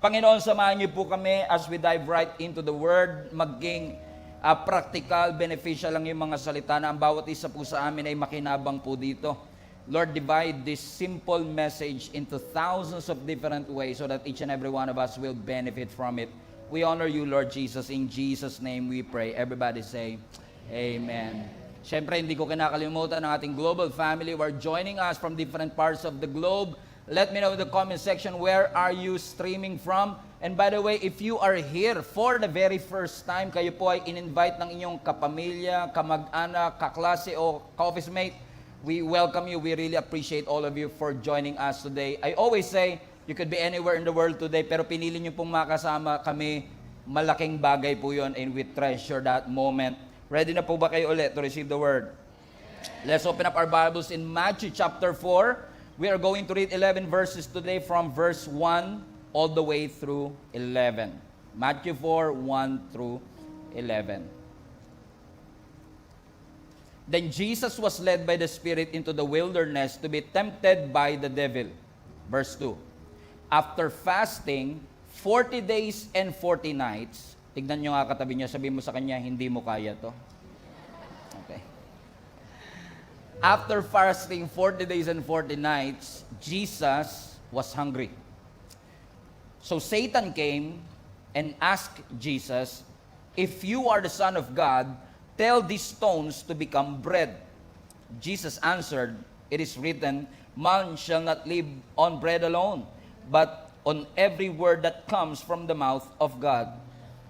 Panginoon, samahan niyo po kami as we dive right into the Word, maging practical, beneficial lang yung mga salita na ang bawat isa po sa amin ay makinabang po dito. Lord, divide this simple message into thousands of different ways so that each and every one of us will benefit from it. We honor you, Lord Jesus. In Jesus' name we pray. Everybody say, Amen. Siyempre, hindi ko kinakalimutan ang ating global family who are joining us from different parts of the globe. Let me know in the comment section, where are you streaming from? And by the way, if you are here for the very first time, kayo po ay in-invite ng inyong kapamilya, kamag-anak, kaklase o ka-office mate, we welcome you. We really appreciate all of you for joining us today. I always say, you could be anywhere in the world today, pero pinili niyo pong makasama kami, malaking bagay po yun, and we treasure that moment. Ready na po ba kayo ulit to receive the word? Let's open up our Bibles in Matthew chapter 4. We are going to read 11 verses today from verse 1 all the way through 11. Matthew 4, 1 through 11. Then Jesus was led by the Spirit into the wilderness to be tempted by the devil. Verse 2. After fasting 40 days and 40 nights, tignan nyo nga katabi nyo, sabihin mo sa kanya, hindi mo kaya to. Okay. After fasting 40 days and 40 nights, Jesus was hungry. So Satan came and asked Jesus, if you are the Son of God, tell these stones to become bread. Jesus answered, it is written, man shall not live on bread alone, but on every word that comes from the mouth of God.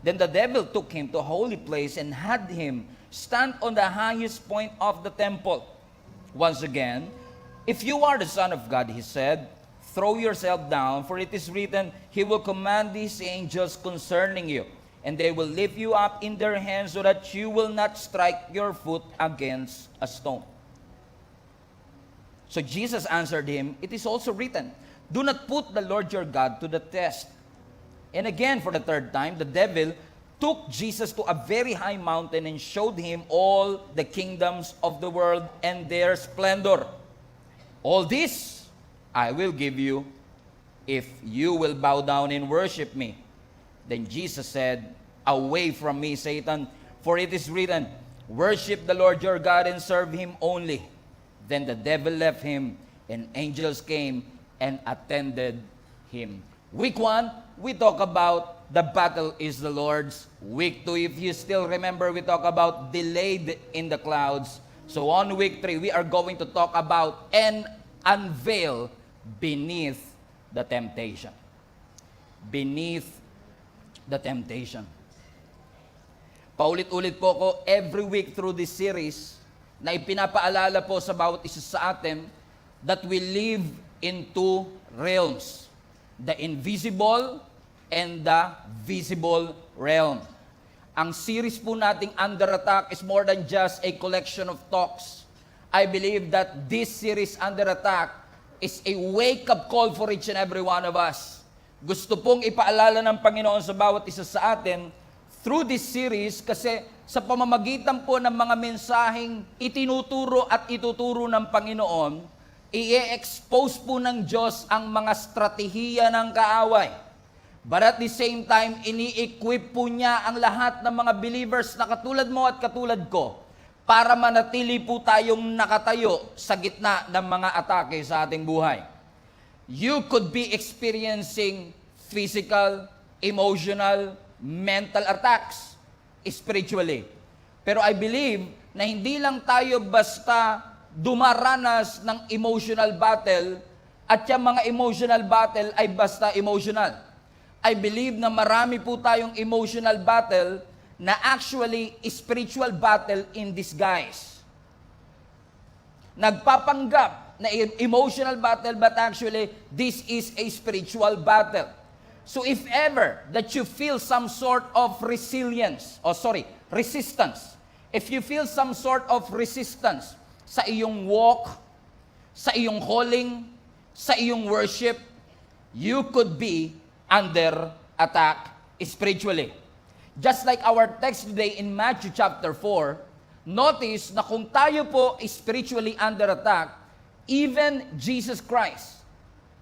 Then the devil took him to a holy place and had him stand on the highest point of the temple. Once again, if you are the Son of God, he said, throw yourself down, for it is written, he will command these angels concerning you, and they will lift you up in their hands so that you will not strike your foot against a stone. So Jesus answered him, it is also written, do not put the Lord your God to the test. And again, for the third time, the devil took Jesus to a very high mountain and showed him all the kingdoms of the world and their splendor. All this I will give you if you will bow down and worship me. Then Jesus said, away from me, Satan, for it is written, worship the Lord your God and serve him only. Then the devil left him, and angels came and attended him. Week 1, we talk about the battle is the Lord's. Week 2, if you still remember, we talk about delayed in the clouds. So on week 3, we are going to talk about and unveil beneath the temptation. Beneath the temptation. Paulit-ulit po ko every week through this series na ipinapaalala po sa bawat isa sa atin that we live in two realms. The invisible and the visible realm. Ang series po nating Under Attack is more than just a collection of talks. I believe that this series Under Attack is a wake-up call for each and every one of us. Gusto pong ipaalala ng Panginoon sa bawat isa sa atin through this series kasi sa pamamagitan po ng mga mensaheng itinuturo at ituturo ng Panginoon, i-expose po ng Diyos ang mga strategiya ng kaaway. But at the same time, ini-equip po niya ang lahat ng mga believers na katulad mo at katulad ko para manatili po tayong nakatayo sa gitna ng mga atake sa ating buhay. You could be experiencing physical, emotional, mental attacks spiritually. Pero I believe na hindi lang tayo basta dumaranas ng emotional battle at yung mga emotional battle ay basta emotional. I believe na marami po tayong emotional battle na actually spiritual battle in disguise. Nagpapanggap na emotional battle but actually this is a spiritual battle. So if ever that you feel some sort of resistance, if you feel some sort of resistance sa iyong walk, sa iyong calling, sa iyong worship, you could be under attack spiritually. Just like our text today in Matthew chapter 4, notice na kung tayo po spiritually under attack, even Jesus Christ,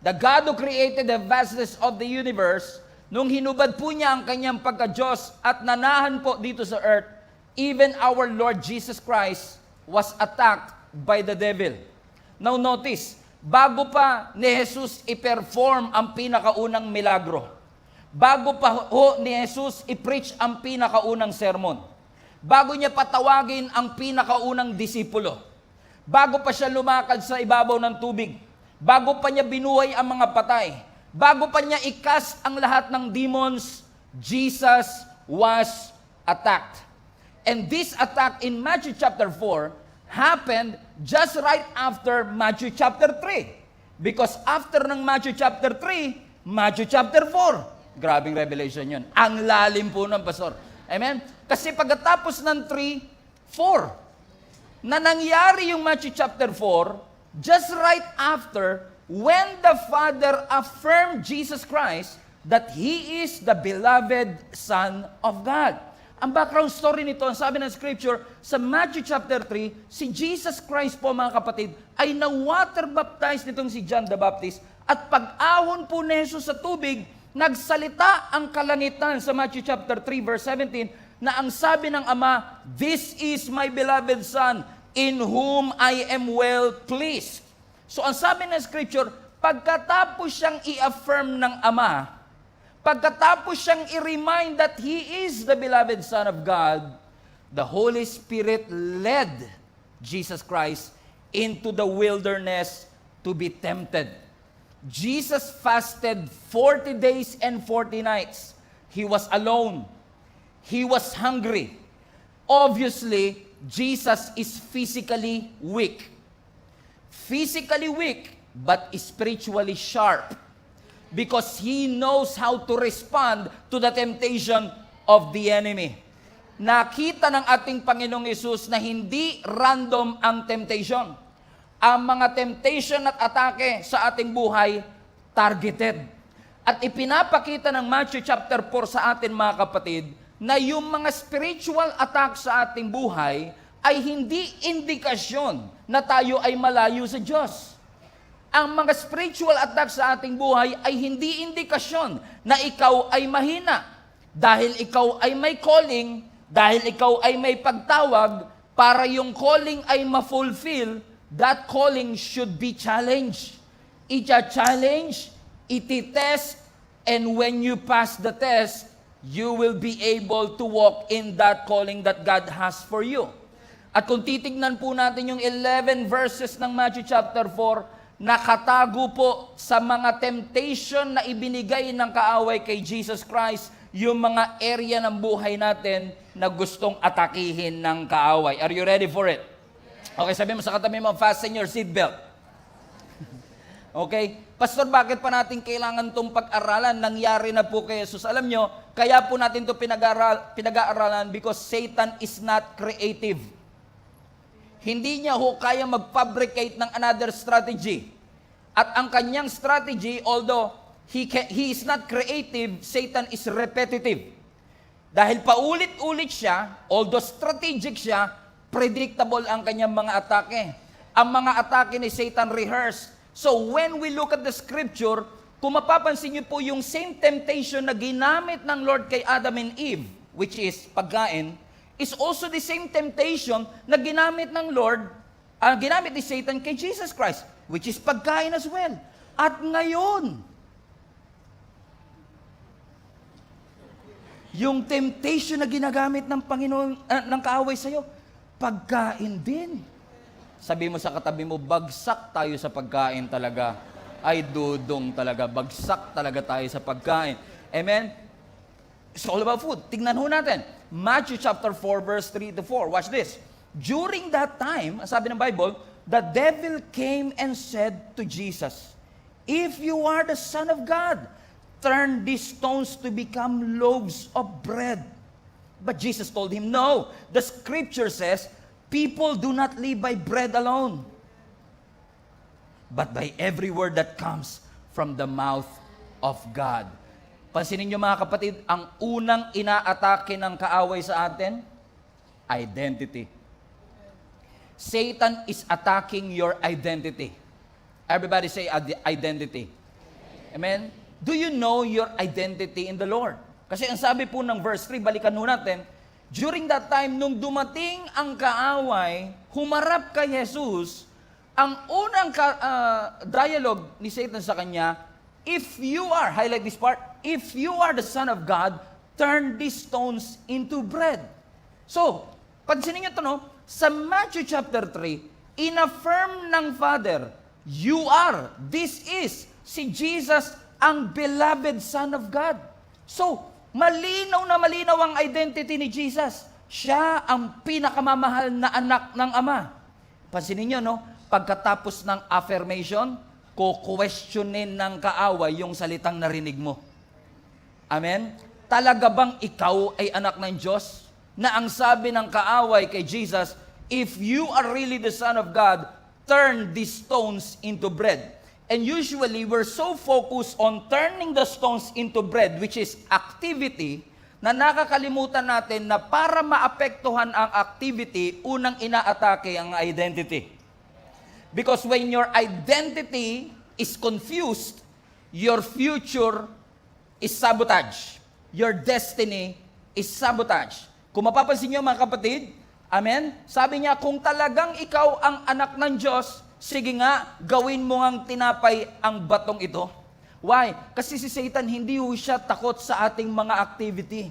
the God who created the vastness of the universe, Nung hinubad po niya ang kanyang pagka-Diyos at nanahan po dito sa earth, even our Lord Jesus Christ was attacked by the devil. Now notice, bago pa ni Jesus i-perform ang pinakaunang milagro, bago pa ho ni Jesus i-preach ang pinakaunang sermon, bago niya patawagin ang pinakaunang disipulo, bago pa siya lumakad sa ibabaw ng tubig, bago pa niya binuhay ang mga patay, bago pa niya ikas ang lahat ng demons, Jesus was attacked. And this attack in Matthew chapter 4 happened just right after Matthew chapter 3. Because after ng Matthew chapter 3, Matthew chapter 4. Grabing revelation yun. Ang lalim po ng pastor. Amen? Kasi pagkatapos ng 3, 4. Na nangyari yung Matthew chapter 4, just right after when the Father affirmed Jesus Christ that He is the beloved Son of God. Ang background story nito, ang sabi ng Scripture, sa Matthew chapter 3, si Jesus Christ po mga kapatid, ay na-water baptized nitong si John the Baptist, at pag-ahon po ni Jesus sa tubig, nagsalita ang kalangitan sa Matthew chapter 3 verse 17, na ang sabi ng Ama, "This is my beloved Son, in whom I am well pleased." So ang sabi ng Scripture, pagkatapos siyang i-affirm ng Ama, pagkatapos siyang i-remind that He is the beloved Son of God, the Holy Spirit led Jesus Christ into the wilderness to be tempted. Jesus fasted 40 days and 40 nights. He was alone. He was hungry. Obviously, Jesus is physically weak. Physically weak, but spiritually sharp. Because He knows how to respond to the temptation of the enemy. Nakita ng ating Panginoong Hesus na hindi random ang temptation. Ang mga temptation at atake sa ating buhay, targeted. At ipinapakita ng Matthew chapter 4 sa atin mga kapatid, na yung mga spiritual attack sa ating buhay ay hindi indikasyon na tayo ay malayo sa Diyos. Ang mga spiritual attack sa ating buhay ay hindi indikasyon na ikaw ay mahina. Dahil ikaw ay may calling, dahil ikaw ay may pagtawag, para yung calling ay ma-fulfill, that calling should be challenged. Ita-challenge, iti-test, and when you pass the test, you will be able to walk in that calling that God has for you. At kung titignan po natin yung 11 verses ng Matthew chapter 4, nakatago po sa mga temptation na ibinigay ng kaaway kay Jesus Christ, yung mga area ng buhay natin na gustong atakihin ng kaaway. Are you ready for it? Okay, sabi mo sa katabi mo, fasten your seatbelt. Okay? Pastor, bakit pa natin kailangan itong pag-aralan? Nangyari na po kay Jesus. Alam nyo, kaya po natin ito pinag-aaralan because Satan is not creative. Hindi niya ho kaya mag-fabricate ng another strategy. At ang kanyang strategy, although he is not creative, Satan is repetitive. Dahil paulit-ulit siya, although strategic siya, predictable ang kanyang mga atake. Ang mga atake ni Satan rehearsed. So when we look at the scripture, kung mapapansin niyo po yung same temptation na ginamit ng Lord kay Adam and Eve, which is pagkain, is also the same temptation na ginamit ng Lord, ginamit ni Satan kay Jesus Christ, which is pagkain as well. At ngayon, yung temptation na ginagamit ng Panginoon, ng kaaway sa'yo, pagkain din. Sabi mo sa katabi mo, bagsak tayo sa pagkain talaga. Ay, dudong talaga. Bagsak talaga tayo sa pagkain. Amen? It's all about food. Tingnan ho natin. Matthew chapter 4, verse 3 to 4. Watch this. During that time, sabi ng Bible, the devil came and said to Jesus, "If you are the Son of God, turn these stones to become loaves of bread." But Jesus told him, "No, the scripture says, people do not live by bread alone, but by every word that comes from the mouth of God." Pansinin niyo mga kapatid, ang unang inaatake ng kaaway sa atin, identity. Satan is attacking your identity. Everybody say identity. Amen? Do you know your identity in the Lord? Kasi ang sabi po ng verse 3, balikan nun natin, during that time, nung dumating ang kaaway, humarap kay Jesus, ang unang dialogue ni Satan sa kanya, if you are, highlight this part, if you are the Son of God, turn these stones into bread. So, pansinin niyo ito, no? Sa Matthew chapter 3, in-affirm ng Father, you are, this is, si Jesus ang beloved Son of God. So, malinaw na malinaw ang identity ni Jesus. Siya ang pinakamamahal na anak ng Ama. Pansinin niyo, no? Pagkatapos ng affirmation, ko-questionin ng kaaway yung salitang narinig mo. Amen? Talaga bang ikaw ay anak ng Diyos? Na ang sabi ng kaaway kay Jesus, if you are really the Son of God, turn these stones into bread. And usually, we're so focused on turning the stones into bread, which is activity, na nakakalimutan natin na para maapektuhan ang activity, unang inaatake ang identity. Because when your identity is confused, your future is sabotage. Your destiny is sabotage. Kung mapapansin niyo mga kapatid, amen? Sabi niya, kung talagang ikaw ang anak ng Diyos, sige nga, gawin mo ngang tinapay ang batong ito. Why? Kasi si Satan, hindi siya takot sa ating mga activity.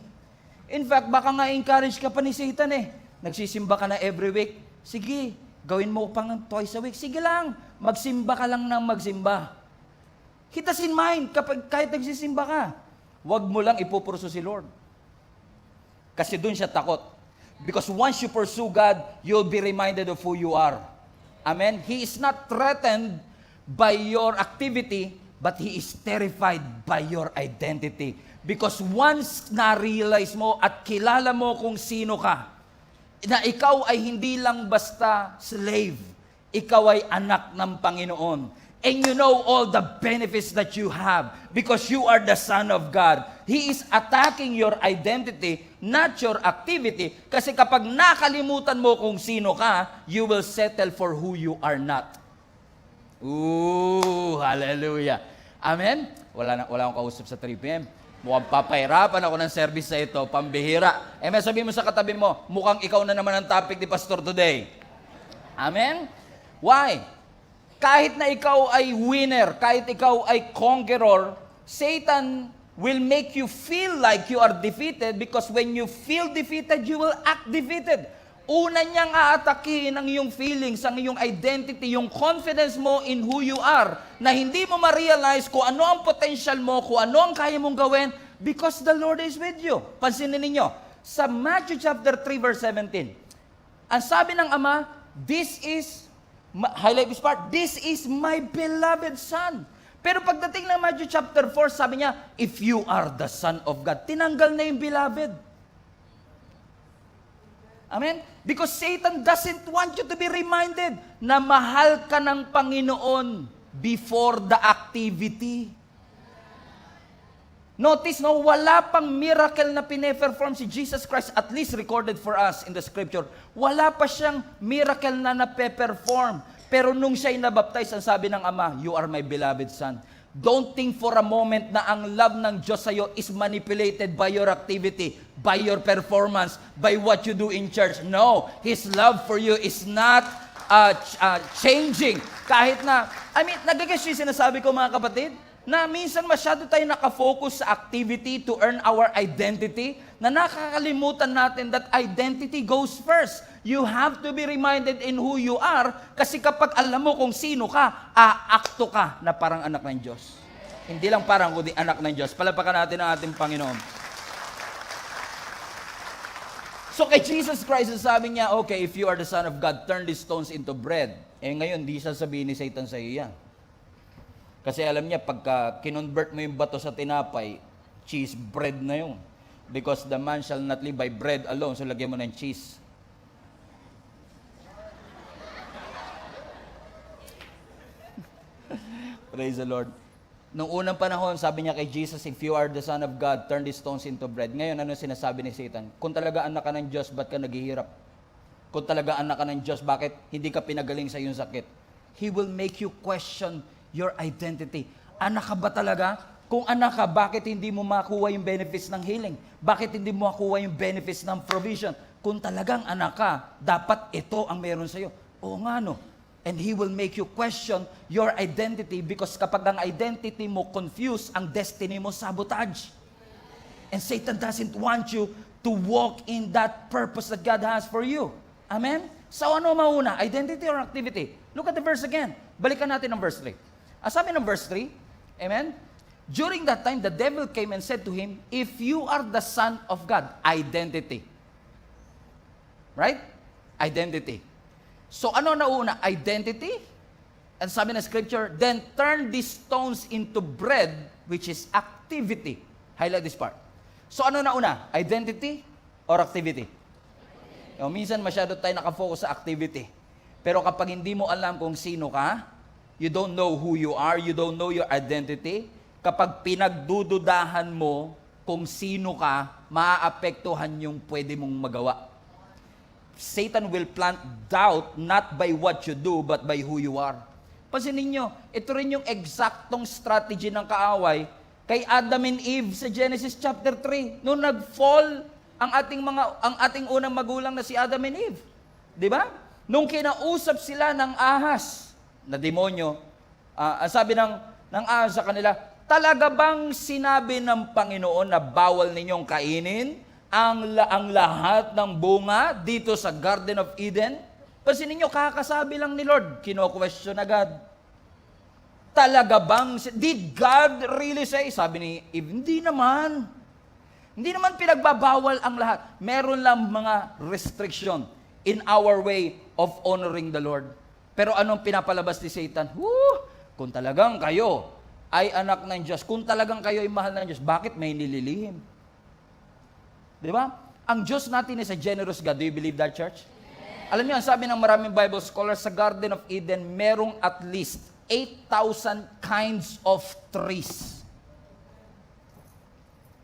In fact, baka nga encourage ka pa ni Satan eh. Nagsisimba ka na every week. Sige, gawin mo pang twice a week. Sige lang, magsimba ka lang ng magsimba. Keep this in mind, kahit nagsisimba ka, huwag mo lang ipupurso si Lord. Kasi dun siya takot. Because once you pursue God, you'll be reminded of who you are. Amen? He is not threatened by your activity, but He is terrified by your identity. Because once na-realize mo at kilala mo kung sino ka, na ikaw ay hindi lang basta slave, ikaw ay anak ng Panginoon. And you know all the benefits that you have because you are the Son of God. He is attacking your identity, not your activity. Kasi kapag nakalimutan mo kung sino ka, you will settle for who you are not. Ooh, hallelujah. Amen? Wala akong kausap sa 3 p.m. Mukhang papahirapan ako ng service sa ito, pambihira. Amen, sabihin mo sa katabi mo, mukhang ikaw na naman ang topic ni Pastor today. Amen? Why? Kahit na ikaw ay winner, kahit ikaw ay conqueror, Satan will make you feel like you are defeated because when you feel defeated, you will act defeated. Una niyang aatakihin ang iyong feelings, ang iyong identity, yung confidence mo in who you are, na hindi mo ma-realize kung ano ang potential mo, kung ano ang kaya mong gawin, because the Lord is with you. Pansinin ninyo, sa Matthew chapter 3 verse 17, ang sabi ng Ama, highlight this part, this is my beloved Son. Pero pagdating ng Matthew chapter 4, sabi niya, if you are the Son of God, tinanggal na yung beloved. Amen? Because Satan doesn't want you to be reminded na mahal ka ng Panginoon before the activity. Notice, no, wala pang miracle na pine-perform si Jesus Christ, at least recorded for us in the scripture. Wala pa siyang miracle na nape-perform. Pero nung siya'y nabaptize, ang sabi ng Ama, you are my beloved Son. Don't think for a moment na ang love ng Diyos sa'yo is manipulated by your activity, by your performance, by what you do in church. No, His love for you is not changing. Kahit na, nagagas yung sinasabi ko mga kapatid, na minsan masyado tayo nakafocus sa activity to earn our identity, na nakakalimutan natin that identity goes first. You have to be reminded in who you are, kasi kapag alam mo kung sino ka, aakto ka na parang anak ng Diyos. Hindi lang parang, kundi anak ng Diyos. Palapakan natin ang ating Panginoon. So kay Jesus Christ, sabi niya, okay, if you are the Son of God, turn these stones into bread. Ngayon, di sasabihin ni Satan sa iyo yan. Kasi alam niya, pagka kinonvert mo yung bato sa tinapay, cheese bread na yun. Because the man shall not live by bread alone. So lagyan mo ng cheese. Praise the Lord. Nung unang panahon, sabi niya kay Jesus, if you are the Son of God, turn these stones into bread. Ngayon, ano sinasabi ni Satan? Kung talaga anak ka ng Diyos, ba't ka naghihirap? Kung talaga anak ka ng Diyos, bakit hindi ka pinagaling sa iyong sakit? He will make you question your identity. Anak ka ba talaga? Kung anak ka, bakit hindi mo makuha yung benefits ng healing? Bakit hindi mo makuha yung benefits ng provision? Kung talagang anak ka, dapat ito ang meron sa'yo. Oo nga no. And He will make you question your identity because kapag ang identity mo confused, ang destiny mo sabotage. And Satan doesn't want you to walk in that purpose that God has for you. Amen? So ano mauna? Identity or activity? Look at the verse again. Balikan natin ang verse 3. Sabi ng verse 3, amen? During that time, the devil came and said to him, if you are the Son of God, identity. Right? Identity. So ano nauna? Identity? And sabi ng scripture, then turn these stones into bread, which is activity. Highlight this part. So ano nauna? Identity or activity? Minsan masyado tayo nakafocus sa activity. Pero kapag hindi mo alam kung sino ka, you don't know who you are, you don't know your identity, kapag pinagdududahan mo kung sino ka, maaapektuhan yung pwede mong magawa. Satan will plant doubt not by what you do, but by who you are. Pansinin nyo, ito rin yung eksaktong strategy ng kaaway kay Adam and Eve sa Genesis chapter 3. Noong nag-fall ang ating unang magulang na si Adam and Eve. 'Di ba? Nung kinausap sila ng ahas na demonyo, sabi ng ahas sa kanila, talaga bang sinabi ng Panginoon na bawal ninyong kainin ang lahat ng bunga dito sa Garden of Eden? Pansinin niyo, kakasabi lang ni Lord, kino-question agad. Talaga bang, did God really say? Sabi ni Eve, hindi naman. Hindi naman pinagbabawal ang lahat. Meron lang mga restriction in our way of honoring the Lord. Pero anong pinapalabas ni Satan? Kung talagang kayo ay anak ng Diyos, kung talagang kayo ay mahal ng Diyos, bakit may nililihim? Di ba? Ang Diyos natin is a generous God. Do you believe that, church? Alam niyo, ang sabi ng maraming Bible scholars, sa Garden of Eden, merong at least 8,000 kinds of trees.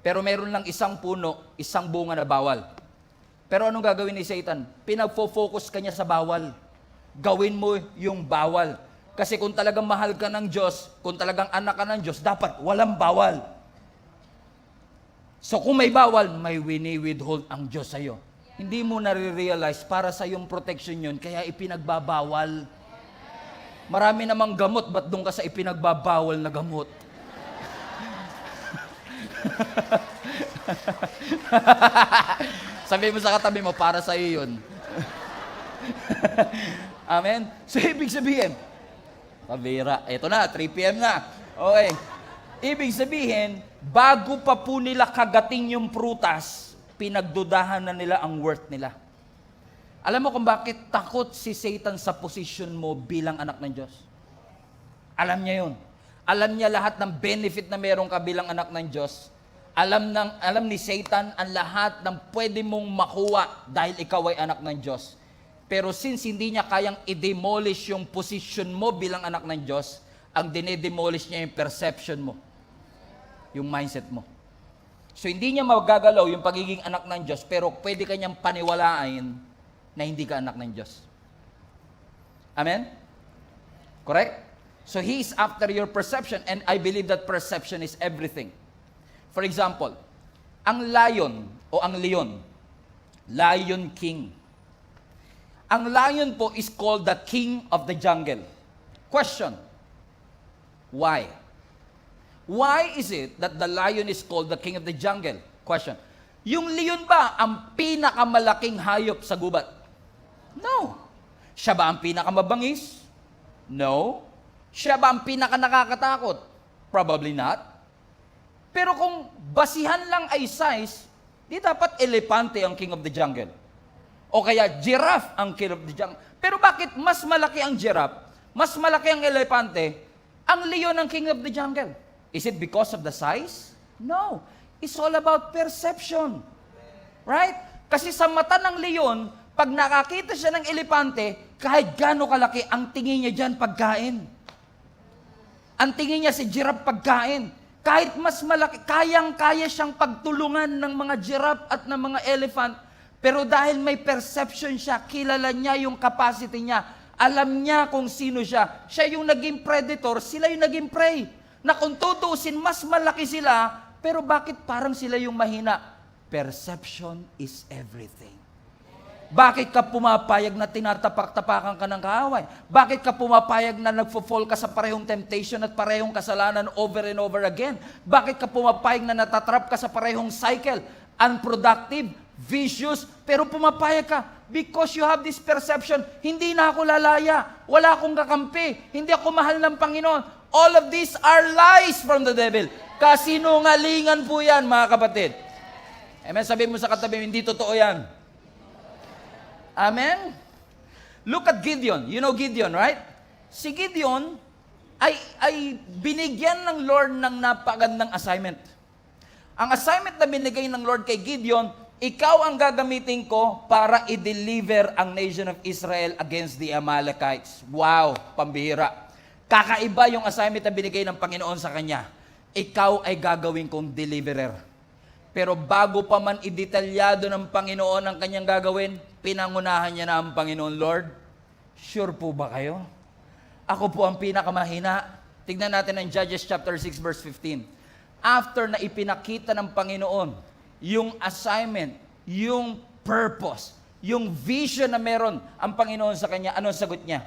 Pero meron lang isang puno, isang bunga na bawal. Pero anong gagawin ni Satan? Pinagfo-focus ka niya sa bawal. Gawin mo yung bawal. Kasi kung talagang mahal ka ng Diyos, kung talagang anak ka ng Diyos, dapat walang bawal. So kung may bawal, may wini-withhold ang Diyos sa'yo. Hindi mo nare-realize para sa iyong protection yun, kaya ipinagbabawal. Marami namang gamot, ba't doon ka sa ipinagbabawal na gamot? Sabi mo sa katabi mo, para sa iyo yun. Amen? So, ibig sabihin, pabira, eto na, 3 p.m. na. Okay. Ibig sabihin, bago pa po nila kagating yung prutas, pinagdudahan na nila ang worth nila. Alam mo kung bakit takot si Satan sa position mo bilang anak ng Diyos? Alam niya yun. Alam niya lahat ng benefit na meron ka bilang anak ng Diyos. Alam ni Satan ang lahat ng pwede mong makuha dahil ikaw ay anak ng Diyos. Pero since hindi niya kayang i-demolish yung position mo bilang anak ng Diyos, ang dinedemolish niya yung perception mo. Yung mindset mo. So hindi niya magagalaw yung pagiging anak ng Diyos, pero pwede kanyang paniwalain na hindi ka anak ng Diyos. Amen? Correct? So He is after your perception, and I believe that perception is everything. For example, ang lion o ang leon, Lion King. Ang lion po is called the king of the jungle. Question, why? Why is it that the lion is called the king of the jungle? Question, yung leon ba ang pinakamalaking hayop sa gubat? No. Siya ba ang pinakamabangis? No. Siya ba ang pinakanakakatakot? Probably not. Pero kung basihan lang ay size, di dapat elepante ang king of the jungle. O kaya giraffe ang king of the jungle. Pero bakit mas malaki ang giraffe, mas malaki ang elepante, ang leon ang king of the jungle? Is it because of the size? No. It's all about perception. Right? Kasi sa mata ng leon, pag nakakita siya ng elepante, kahit gaano kalaki, ang tingin niya dyan pagkain. Ang tingin niya si giraffe pagkain. Kahit mas malaki, kayang-kaya siyang pagtulungan ng mga giraffe at ng mga elephant, pero dahil may perception siya, kilala niya yung capacity niya, alam niya kung sino siya. Siya yung naging predator, sila yung naging prey. na kung tutuusin, mas malaki sila, pero bakit parang sila yung mahina? Perception is everything. Bakit ka pumapayag na tinatapak-tapakan ka ng kaaway? Bakit ka pumapayag na nagfo-fall ka sa parehong temptation at parehong kasalanan over and over again? Bakit ka pumapayag na natatrap ka sa parehong cycle? Unproductive, vicious, pero pumapayag ka because you have this perception, hindi na ako lalaya, wala akong kakampi, hindi ako mahal ng Panginoon. All of these are lies from the devil. Kasinungalingan po yan, mga kapatid. Amen, sabihin mo sa katabi, hindi totoo yan. Amen? Look at Gideon. You know Gideon, right? Si Gideon ay binigyan ng Lord ng napakagandang assignment. Ang assignment na binigay ng Lord kay Gideon, ikaw ang gagamitin ko para i-deliver ang nation of Israel against the Amalekites. Wow, pambihira. Kakaiba yung assignment na binigay ng Panginoon sa kanya. Ikaw ay gagawin kong deliverer. Pero bago pa man idetalyado ng Panginoon ang kanyang gagawin, pinangunahan niya na ang Panginoon, Lord, sure po ba kayo? Ako po ang pinakamahina. Tignan natin ang Judges chapter 6 verse 15. After na ipinakita ng Panginoon yung assignment, yung purpose, yung vision na meron ang Panginoon sa kanya, anong sagot niya?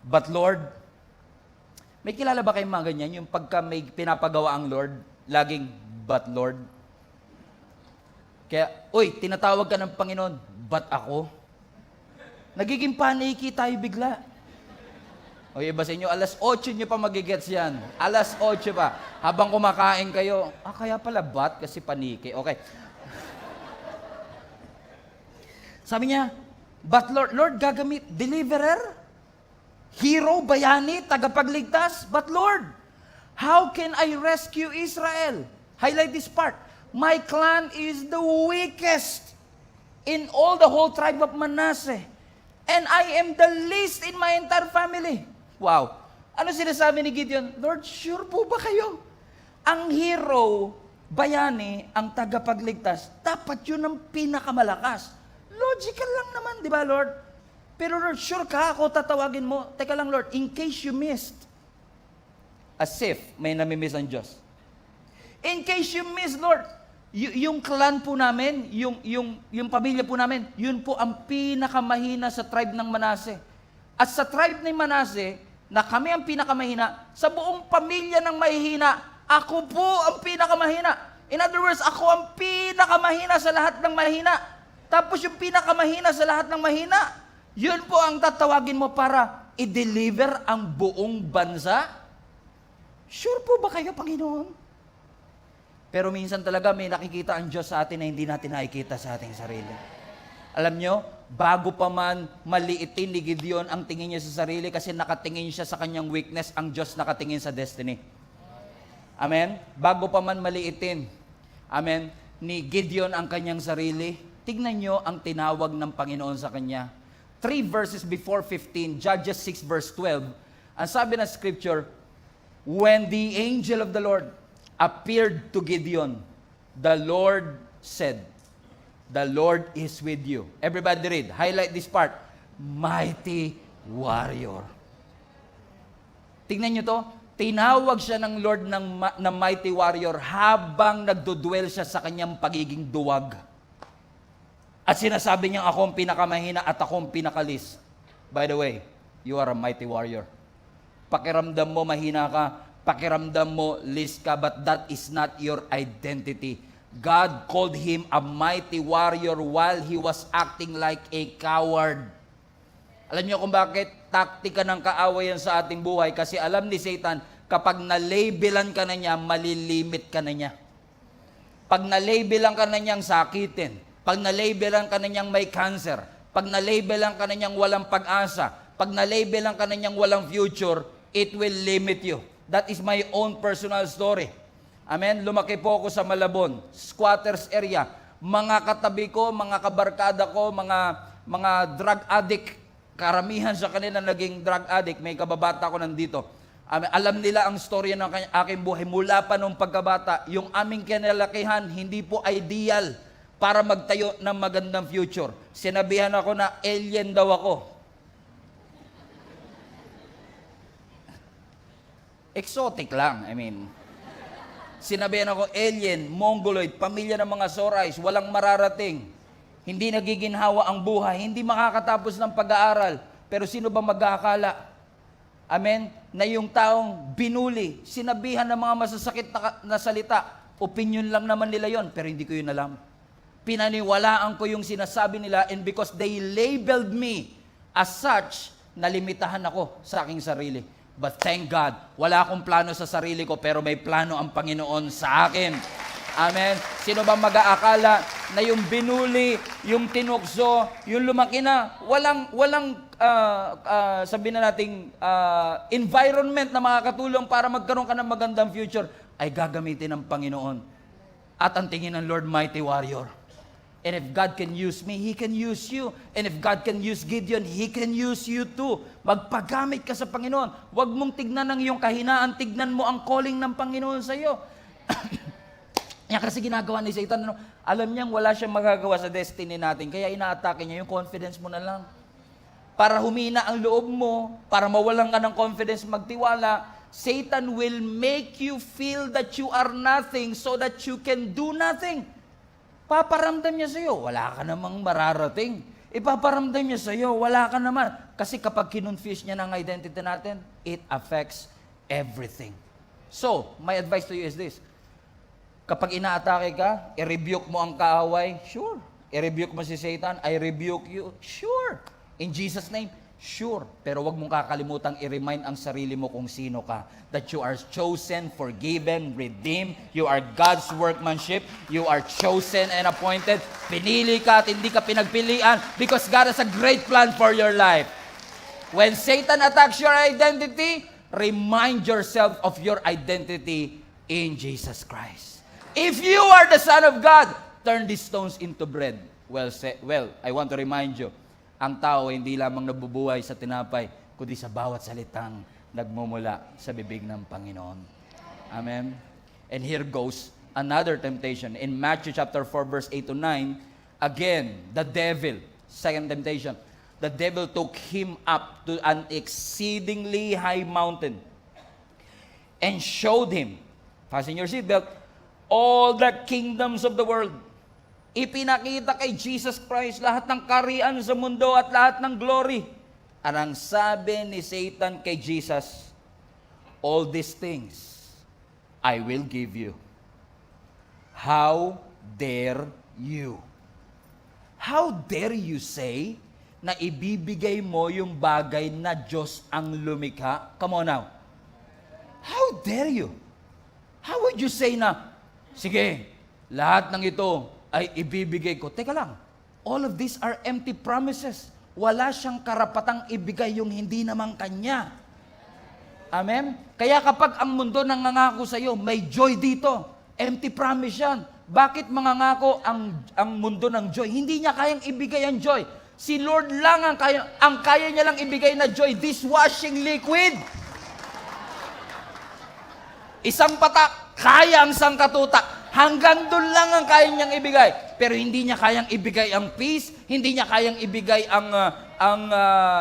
But Lord, may kilala ba kayong mga ganyan? Yung pagka may pinapagawa ang Lord, laging, but Lord. Kaya, tinatawag ka ng Panginoon, but ako? Nagiging paniki tayo bigla. O iba sa inyo, alas 8 nyo pa magigets yan. Alas 8 pa. Habang kumakain kayo, kaya pala but? Kasi paniki. Okay. Sabi niya, but Lord, gagamit, deliverer, hero, bayani, tagapagligtas, but Lord, how can I rescue Israel? Highlight this part. My clan is the weakest in all the whole tribe of Manasseh. And I am the least in my entire family. Wow. Ano sinasabi ni Gideon? Lord, sure po ba kayo? Ang hero, bayani, ang tagapagligtas, dapat yun ang pinakamalakas. Logical lang naman, di ba, Lord? Pero Lord, sure ka ako tatawagin mo? Teka lang, Lord, in case you missed. As if may namimiss ang Diyos. In case you missed, Lord, yung clan po namin, yung pamilya po namin, yun po ang pinakamahina sa tribe ng Manasseh. At sa tribe ng Manasseh, na kami ang pinakamahina, sa buong pamilya ng mahihina, ako po ang pinakamahina. In other words, ako ang pinakamahina sa lahat ng mahina. Tapos yung pinakamahina sa lahat ng mahina, yun po ang tatawagin mo para i-deliver ang buong bansa? Sure po ba kayo, Panginoon? Pero minsan talaga may nakikita ang Diyos sa atin na hindi natin nakikita sa ating sarili. Alam nyo, bago pa man maliitin ni Gideon ang tingin niya sa sarili kasi nakatingin siya sa kanyang weakness, ang Diyos nakatingin sa destiny. Amen? Bago pa man maliitin, amen, ni Gideon ang kanyang sarili, tignan nyo ang tinawag ng Panginoon sa kanya. 3 verses before 15, Judges 6 verse 12, ang sabi ng scripture, when the angel of the Lord appeared to Gideon, the Lord said, the Lord is with you. Everybody read. Highlight this part. Mighty warrior. Tingnan nyo to. Tinawag siya ng Lord ng mighty warrior habang nagdudwell siya sa kanyang pagiging duwag. At sinasabi niya, ako ang pinakamahina at ako ang pinakalis. By the way, you are a mighty warrior. Pakiramdam mo mahina ka, pakiramdam mo, list ka, but that is not your identity. God called him a mighty warrior while he was acting like a coward. Alam niyo kung bakit taktika ng kaaway yan sa ating buhay? Kasi alam ni Satan, kapag na-labelan ka na niya, malilimit ka na niya. Pag na-labelan ka na niyang sakitin, pag na-labelan ka na niyang may cancer, pag na-labelan ka na niyang walang pag-asa, pag na-labelan ka na niyang walang future, it will limit you. That is my own personal story. Amen? Lumaki po ako sa Malabon, squatters area. Mga katabi ko, mga kabarkada ko, mga drug addict, karamihan sa kanila naging drug addict. May kababata ko nandito. Alam nila ang storya ng aking buhay. Mula pa nung pagkabata, yung aming kinalakihan, hindi po ideal para magtayo ng magandang future. Sinabihan ako na alien daw ako. exotic lang, I mean. Sinabihan ako, alien, mongoloid, pamilya ng mga Sorais, walang mararating. Hindi nagiginhawa ang buhay, hindi makakatapos ng pag-aaral. Pero sino ba mag-aakala? Amen? Na yung taong binuli, sinabihan ng mga masasakit na salita, opinion lang naman nila yon, pero hindi ko yun alam. Pinaniwalaan ko yung sinasabi nila, and because they labeled me as such, nalimitahan ako sa aking sarili. But thank God, wala akong plano sa sarili ko, pero may plano ang Panginoon sa akin. Amen? Sino bang mag-aakala na yung binuli, yung tinukso, yung lumaki na, walang sabihin na nating environment na makakatulong para magkaroon ka ng magandang future, ay gagamitin ng Panginoon. At ang tingin ng Lord, mighty warrior. And if God can use me, He can use you. And if God can use Gideon, He can use you too. Magpagamit ka sa Panginoon. Huwag mong tignan ang iyong kahinaan, tignan mo ang calling ng Panginoon sa iyo. Yan kasi ginagawa ni Satan, alam niyang wala siyang magagawa sa destiny natin, kaya inaatake niya yung confidence mo na lang. Para humina ang loob mo, para mawalan ka ng confidence, magtiwala, Satan will make you feel that you are nothing so that you can do nothing. Paparamdam niya sa iyo, wala ka namang mararating. Ipaparamdam niya sa iyo, wala ka naman. Kasi kapag kinonfuse niya ng identity natin, it affects everything. So, my advice to you is this. Kapag inaatake ka, i-rebuke mo ang kaaway, sure. I-rebuke mo si Satan, I rebuke you, sure. In Jesus' name, sure. Pero wag mong kakalimutang i-remind ang sarili mo kung sino ka. That you are chosen, forgiven, redeemed. You are God's workmanship. You are chosen and appointed. Pinili ka at hindi ka pinagpilian because God has a great plan for your life. When Satan attacks your identity, remind yourself of your identity in Jesus Christ. If you are the Son of God, turn these stones into bread. Well, I want to remind you, ang tao hindi lamang nabubuhay sa tinapay, kundi sa bawat salitang nagmumula sa bibig ng Panginoon. Amen? And here goes another temptation. In Matthew chapter 4, verse 8 to 9, again, the devil, second temptation, the devil took him up to an exceedingly high mountain and showed him, fasten your seatbelt, all the kingdoms of the world. Ipinakita kay Jesus Christ lahat ng kaharian sa mundo at lahat ng glory. At ang sabi ni Satan kay Jesus, all these things I will give you. How dare you? How dare you say na ibibigay mo yung bagay na Diyos ang lumikha? Come on now. How dare you? How would you say na, sige, lahat ng ito ay ibibigay ko. Teka lang, all of these are empty promises. Wala siyang karapatang ibigay yung hindi naman kanya. Amen? Kaya kapag ang mundo nangangako sa iyo, may joy dito. Empty promise yan. Bakit mangangako ang mundo ng joy? Hindi niya kayang ibigay ang joy. Si Lord lang ang kaya niya lang ibigay na joy. Dishwashing liquid. Isang patak, kaya ang sangkatutak. Hanggang doon lang ang kaya niyang ibigay. Pero hindi niya kayang ibigay ang peace, hindi niya kayang ibigay ang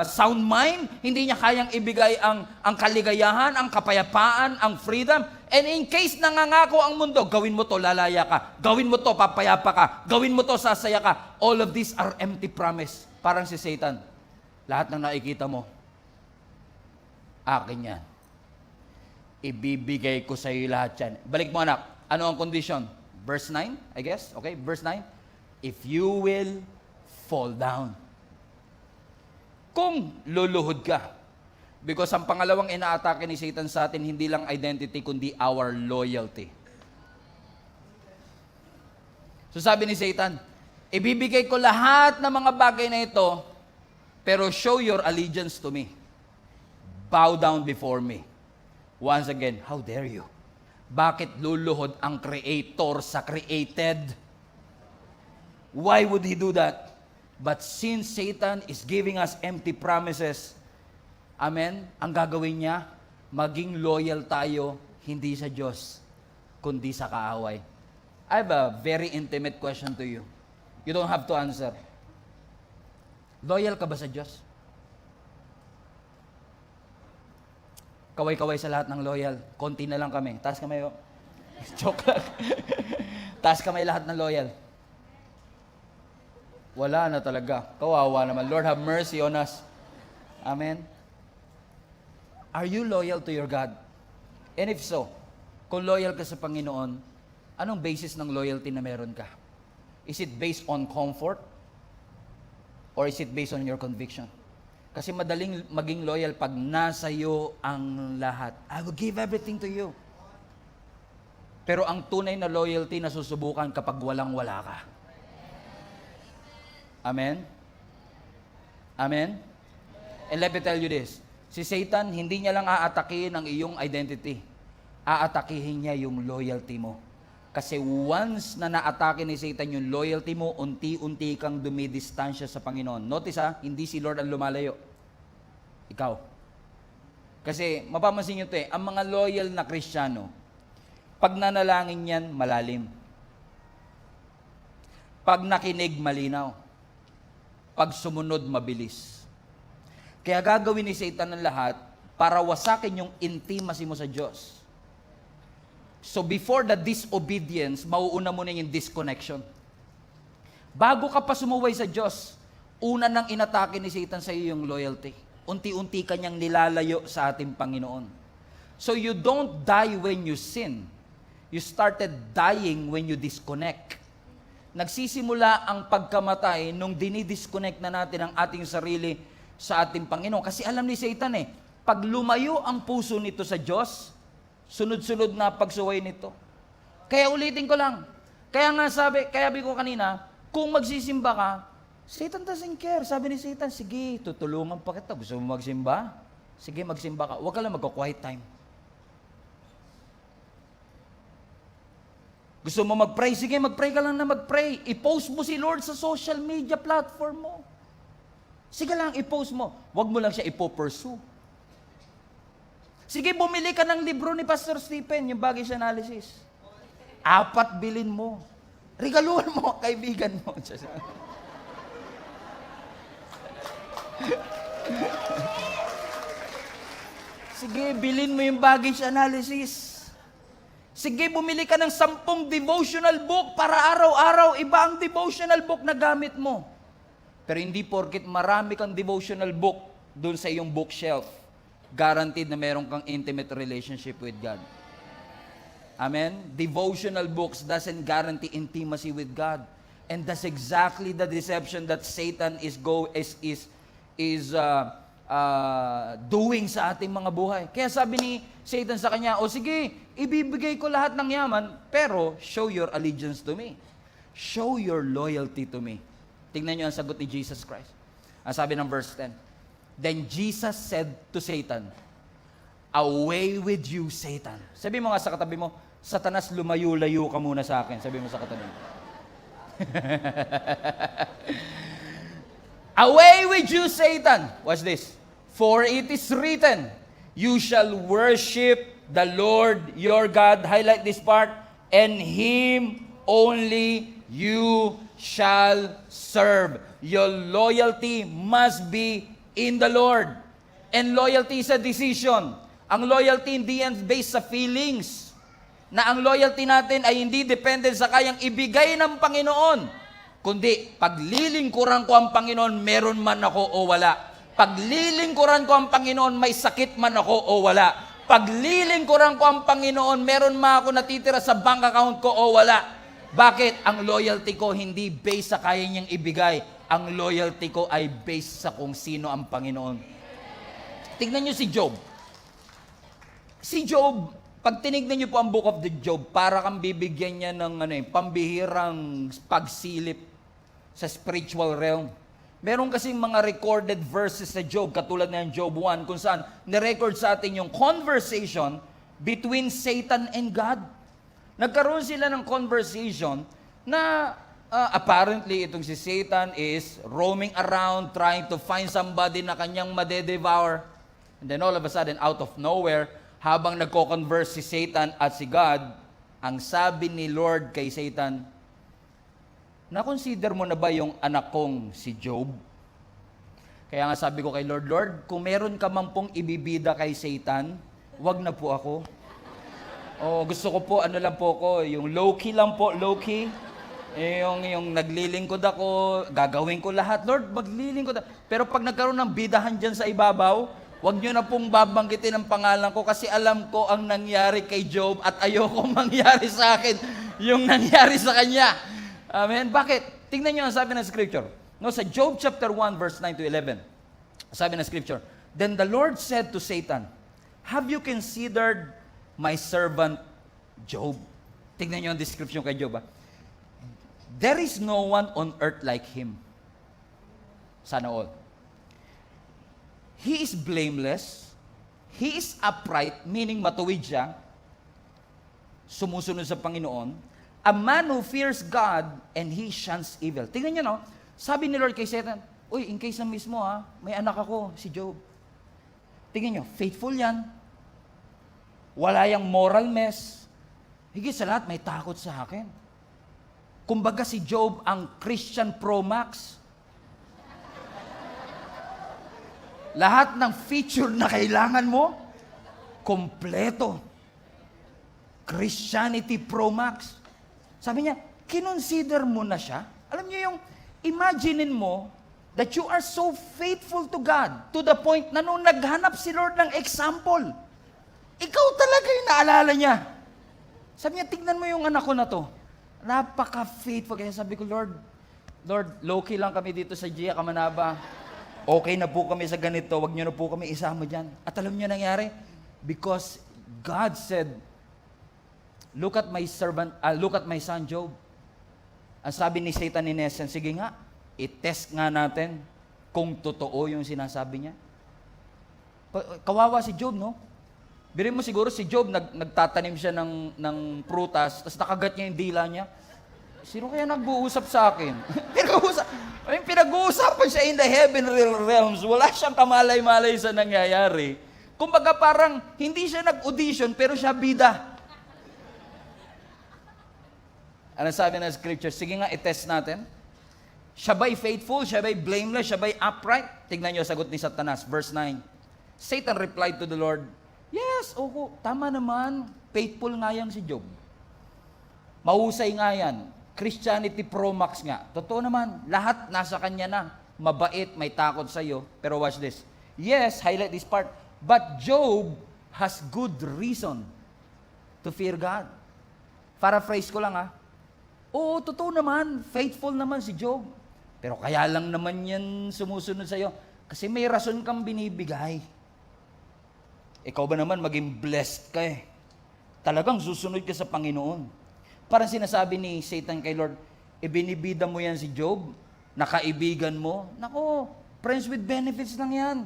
sound mind, hindi niya kayang ibigay ang kaligayahan, ang kapayapaan, ang freedom. And in case nangangako ang mundo, gawin mo to, lalaya ka. Gawin mo to, papayapa ka. Gawin mo to, sasaya ka. All of these are empty promise. Parang si Satan. Lahat ng nakikita mo, akin yan. Ibibigay ko sa iyo lahat yan. Balik mo anak. Ano ang condition? Verse 9, I guess. Okay, verse 9. If you will fall down. Kung luluhod ka. Because ang pangalawang inaatake ni Satan sa atin, hindi lang identity, kundi our loyalty. So sabi ni Satan, ibibigay ko lahat ng mga bagay na ito, pero show your allegiance to me. Bow down before me. Once again, how dare you? Bakit luluhod ang creator sa created? Why would he do that? But since Satan is giving us empty promises, amen, ang gagawin niya, maging loyal tayo, hindi sa Diyos, kundi sa kaaway. I have a very intimate question to you. You don't have to answer. Loyal ka ba sa Diyos? Kaway-kaway sa lahat ng loyal. Konti na lang kami. Taas kamay. Oh. Joke lang. Taas kamay lahat ng loyal. Wala na talaga. Kawawa naman. Lord, have mercy on us. Amen. Are you loyal to your God? And if so, kung loyal ka sa Panginoon, anong basis ng loyalty na meron ka? Is it based on comfort? Or is it based on your conviction? Kasi madaling maging loyal pag nasa iyo ang lahat. I will give everything to you. Pero ang tunay na loyalty na susubukan kapag walang-wala ka. Amen? Amen? And let me tell you this. Si Satan, hindi niya lang aatakihin ang iyong identity. Aatakihin niya yung loyalty mo. Kasi once na naatake ni Satan yung loyalty mo, unti-unti kang dumidistansya sa Panginoon. Notice hindi si Lord ang lumalayo. Ikaw. Kasi mapapansin nyo ito ang mga loyal na Kristiyano, pag nanalangin yan, malalim. Pag nakinig, malinaw. Pag sumunod, mabilis. Kaya gagawin ni Satan ng lahat para wasakin yung intimacy mo sa Diyos. So before the disobedience, mauuna mo na yung disconnection. Bago ka pa sumuway sa Diyos, una nang inatake ni Satan sa iyo yung loyalty. Unti-unti kanyang nilalayo sa ating Panginoon. So you don't die when you sin. You started dying when you disconnect. Nagsisimula ang pagkamatay nung dinidisconnect na natin ang ating sarili sa ating Panginoon. Kasi alam ni Satan pag lumayo ang puso nito sa Diyos, sunod-sunod na pagsuway nito. Kaya ulitin ko lang. Kaya sabi ko kanina, kung magsisimba ka, Satan doesn't care. Sabi ni Satan, sige, tutulungan pa kita. Gusto mo magsimba? Sige, magsimba ka. Huwag ka lang magko-quiet time. Gusto mo mag-pray? Sige, mag-pray ka lang na mag-pray. I-post mo si Lord sa social media platform mo. Sige lang, i-post mo. Huwag mo lang siya ipo-pursue. Sige, bumili ka ng libro ni Pastor Stephen, yung baggage analysis. 4 bilin mo. Regaluhan mo, kaibigan mo. Sige, bilin mo yung baggage analysis. Sige, bumili ka ng 10 devotional book para araw-araw iba ang devotional book na gamit mo. Pero hindi porket marami kang devotional book doon sa iyong bookshelf, guaranteed na meron kang intimate relationship with God. Amen? Devotional books doesn't guarantee intimacy with God. And that's exactly the deception that Satan is doing sa ating mga buhay. Kaya sabi ni Satan sa kanya, o sige, ibibigay ko lahat ng yaman, pero show your allegiance to me. Show your loyalty to me. Tingnan niyo ang sagot ni Jesus Christ. Ang sabi ng verse 10. Then Jesus said to Satan, away with you, Satan. Sabi mo nga sa katabi mo, Satanas, lumayo-layo ka muna sa akin. Sabi mo sa katabi mo. Away with you, Satan. Watch this. For it is written, you shall worship the Lord your God. Highlight this part. And Him only you shall serve. Your loyalty must be in the Lord. And loyalty is a decision. Ang loyalty hindi yan based sa feelings. Na ang loyalty natin ay hindi dependent sa kayang ibigay ng Panginoon. Kundi, paglilingkuran ko ang Panginoon, meron man ako o wala. Paglilingkuran ko ang Panginoon, may sakit man ako o wala. Paglilingkuran ko ang Panginoon, meron man ako natitira sa bank account ko o wala. Bakit? Ang loyalty ko hindi based sa kaya niyang ibigay. Ang loyalty ko ay based sa kung sino ang Panginoon. Tignan niyo si Job. Si Job, pag tinignan niyo po ang book of the Job, para kang bibigyan niya ng pambihirang pagsilip sa spiritual realm. Meron kasing mga recorded verses sa Job, katulad ng Job 1, kung saan nirecord sa atin yung conversation between Satan and God. Nagkaroon sila ng conversation na apparently itong si Satan is roaming around trying to find somebody na kanyang madedevour. And then all of a sudden, out of nowhere, habang nagko-converse si Satan at si God, ang sabi ni Lord kay Satan, na-consider mo na ba yung anak kong si Job? Kaya nga sabi ko kay Lord, Lord, kung meron ka man pong ibibida kay Satan, wag na po ako. Gusto ko po, ano lang po ko, yung low-key lang po, low-key. Yung naglilingkod ako, gagawin ko lahat. Lord, maglilingkod ako. Pero pag nagkaroon ng bidahan dyan sa ibabaw, wag nyo na pong babanggitin ang pangalan ko kasi alam ko ang nangyari kay Job at ayoko mangyari sa akin yung nangyari sa kanya. Amen? Bakit? Tingnan nyo ang sabi ng Scripture. No, sa Job chapter 1, verse 9 to 11, sabi ng Scripture, Then the Lord said to Satan, Have you considered my servant Job? Tingnan nyo ang description kay Job. There is no one on earth like him. Sana all. He is blameless. He is upright, meaning matuwid siya. Sumusunod sa Panginoon. A man who fears God and he shuns evil. Tingnan nyo, no? Sabi ni Lord kay Satan, Uy, in case na mismo, may anak ako, si Job. Tingnan nyo, faithful yan. Wala yang moral mess. Higit sa lahat, may takot sa akin. Kumbaga si Job ang Christian Pro Max. Lahat ng feature na kailangan mo, kompleto. Christianity Pro Max. Sabi niya, kinonsider mo na siya. Alam niyo yung, imaginein mo that you are so faithful to God to the point na nung naghanap si Lord ng example, ikaw talaga yung naalala niya. Sabi niya, tignan mo yung anak ko na to. Napaka-faithful. Kaya sabi ko, Lord, low-key lang kami dito sa Gia Kamanaba. Okay na po kami sa ganito. Huwag niyo na po kami isama dyan. At alam niyo nangyari? Because God said, look at my son Job. Ang sabi ni Satan in essence, sige nga, i-test nga natin kung totoo yung sinasabi niya. Kawawa si Job, no? Birin mo siguro si Job, nagtatanim siya ng prutas, tapos nakagat niya yung dila niya. Sino kaya nag-uusap sa akin? Pinag-uusapan siya in the heavenly realms. Wala siyang kamalay-malay sa nangyayari. Kumbaga parang hindi siya nag-audition, pero siya bida. Ano sabi ng Scripture? Sige nga, i-test natin. Siya ba'y faithful? Siya ba'y blameless? Siya ba'y upright? Tignan niyo sagot ni Satanas, verse 9. Satan replied to the Lord, Yes, tama naman. Faithful nga yan si Job. Mahusay nga yan. Christianity Pro Max nga. Totoo naman, lahat nasa kanya na. Mabait, may takot sa'yo. Pero watch this. Yes, highlight this part. But Job has good reason to fear God. Paraphrase ko lang Oo, totoo naman. Faithful naman si Job. Pero kaya lang naman yan sumusunod sa'yo. Kasi may rason kang binibigay. Ikaw ba naman maging blessed ka Talagang susunod ka sa Panginoon. Parang sinasabi ni Satan kay Lord, ibinibida mo yan si Job, nakaibigan mo. Nako, friends with benefits lang yan.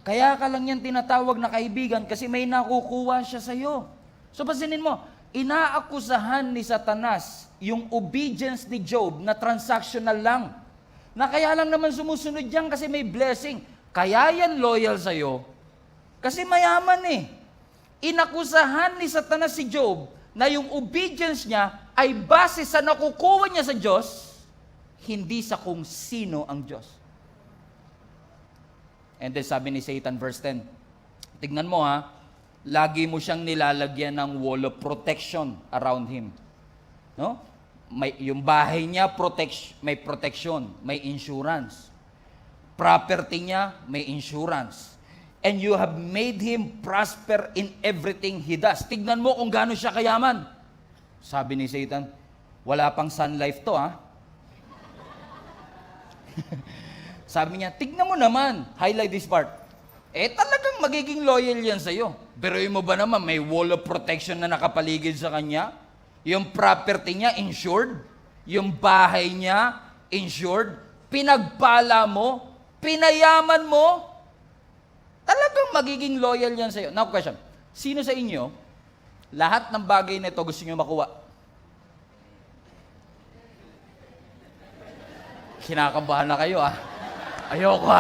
Kaya ka lang yan tinatawag na kaibigan kasi may nakukuha siya sa'yo. So pasinin mo, inaakusahan ni Satanas yung obedience ni Job na transactional lang. Na kaya lang naman sumusunod yan kasi may blessing. Kaya yan loyal sa'yo. Kasi mayaman Inakusahan ni Satanas si Job na yung obedience niya ay base sa nakukuha niya sa Diyos, hindi sa kung sino ang Diyos. And then sabi ni Satan, verse 10, tignan mo lagi mo siyang nilalagyan ng wall of protection around him. No? Yung bahay niya, may protection, may insurance. Property niya, may insurance. And you have made him prosper in everything he does. Tignan mo kung gaano siya kayaman. Sabi ni Satan, wala pang Sun Life to Sabi niya, tignan mo naman, highlight this part. Talagang magiging loyal yan sa'yo. Pero mo ba naman, may wall of protection na nakapaligid sa kanya? Yung property niya, insured. Yung bahay niya, insured. Pinagpala mo, pinayaman mo, talagang magiging loyal yan sa'yo. Now question, sino sa inyo, lahat ng bagay na ito gusto nyo makuha? Kinakabahan na kayo Ayoko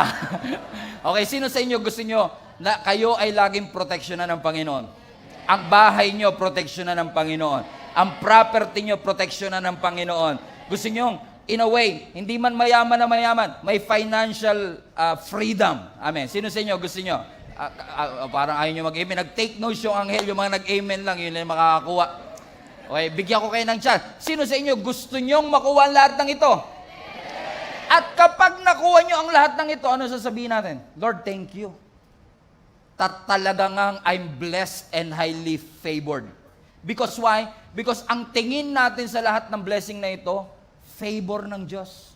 Okay, sino sa inyo gusto nyo na kayo ay laging proteksyonan ng Panginoon? Ang bahay nyo, proteksyonan ng Panginoon. Ang property nyo, proteksyonan ng Panginoon. Gusto nyo, in a way, hindi man mayaman na mayaman, may financial freedom. Amen. Sino sa inyo gusto nyo? Parang ayaw nyo mag-amen. Nag-take notes yung anghel, yung mga nag-amen lang, yun yung makakakuha. Okay, bigyan ko kayo ng chance. Sino sa inyo gusto nyong makuha ang lahat ng ito? At kapag nakuha nyo ang lahat ng ito, ano sasabihin natin? Lord, thank you. Talaga ngang I'm blessed and highly favored. Because why? Because ang tingin natin sa lahat ng blessing na ito, favor ng Diyos.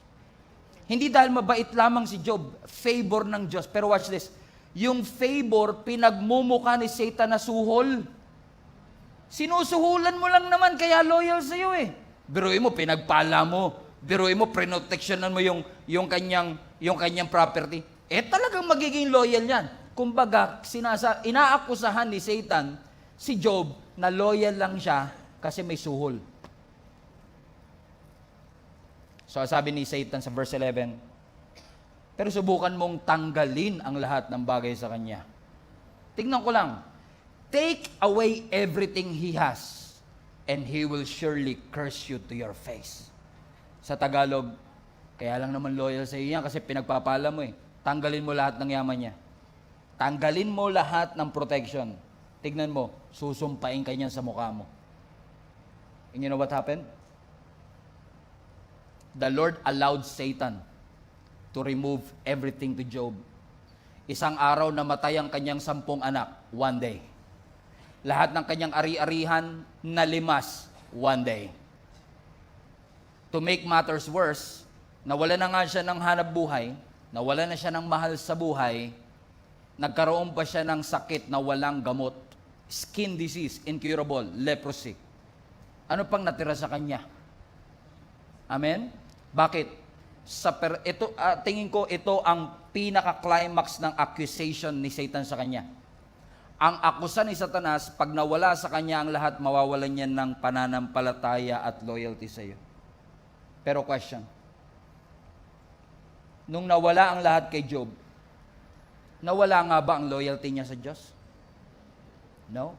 Hindi dahil mabait lamang si Job, favor ng Diyos. Pero watch this, yung favor, pinagmumukha ni Satan na suhol. Sinusuhulan mo lang naman, kaya loyal sa'yo eh. Biruin mo, pinagpala mo. Biruin mo, protectionan mo yung kanyang property. Talagang magiging loyal yan. Kumbaga, inaakusahan ni Satan si Job na loyal lang siya kasi may suhol. So sabi ni Satan sa verse 11, pero subukan mong tanggalin ang lahat ng bagay sa kanya. Tingnan ko lang, take away everything he has, and he will surely curse you to your face. Sa Tagalog, kaya lang naman loyal sa iyo yan kasi pinagpapala mo eh. Tanggalin mo lahat ng yaman niya. Tanggalin mo lahat ng protection. Tignan mo, susumpain ka niyan sa mukha mo. And you know what happened? The Lord allowed Satan to remove everything to Job. Isang araw namatay ang kanyang 10 anak, one day. Lahat ng kanyang ari-arihan nalimas, one day. To make matters worse, nawala na nga siya ng hanap buhay, nawala na siya ng mahal sa buhay, nagkaroon pa siya ng sakit na walang gamot, skin disease, incurable, leprosy. Ano pang natira sa kanya? Amen? Bakit? Tingin ko ito ang pinaka-climax ng accusation ni Satan sa kanya. Ang akusa ni Satanas, pag nawala sa kanya ang lahat, mawawalan niya ng pananampalataya at loyalty sa iyo. Pero question, nung nawala ang lahat kay Job, nawala nga ba ang loyalty niya sa Diyos? No.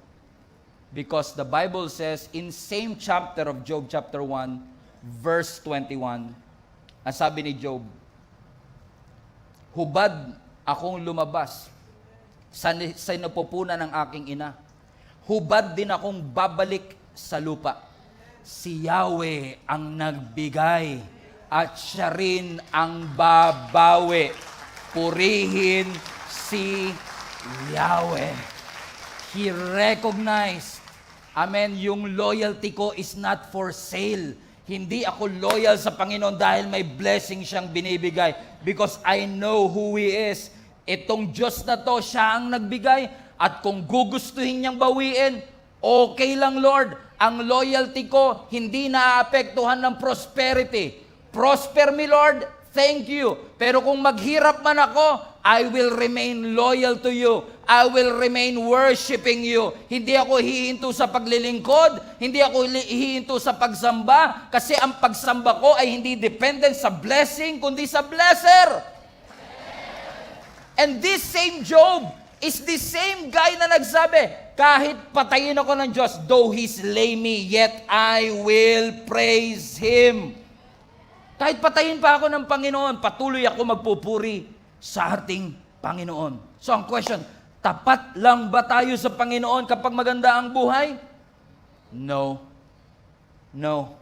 Because the Bible says in same chapter of Job, chapter 1, verse 21, ang sabi ni Job, hubad akong lumabas sa napupunan ng aking ina. Hubad din akong babalik sa lupa. Si Yahweh ang nagbigay at siya rin ang babawi. Purihin si Yahweh. He recognized, amen, yung loyalty ko is not for sale. Hindi ako loyal sa Panginoon dahil may blessing siyang binibigay. Because I know who He is. Itong Diyos na to, siya ang nagbigay. At kung gugustuhin niyang bawiin, okay lang Lord. Ang loyalty ko, hindi naapektuhan ng prosperity. Prosper me Lord, thank you. Pero kung maghirap man ako, I will remain loyal to you. I will remain worshiping you. Hindi ako hihinto sa paglilingkod. Hindi ako hihinto sa pagsamba. Kasi ang pagsamba ko ay hindi dependent sa blessing, kundi sa blesser. And this same Job is the same guy na nagsabi, kahit patayin ako ng Diyos, though He slay me, yet I will praise Him. Kahit patayin pa ako ng Panginoon, patuloy ako magpupuri sa ating Panginoon. So ang question, tapat lang ba tayo sa Panginoon kapag maganda ang buhay? No. No.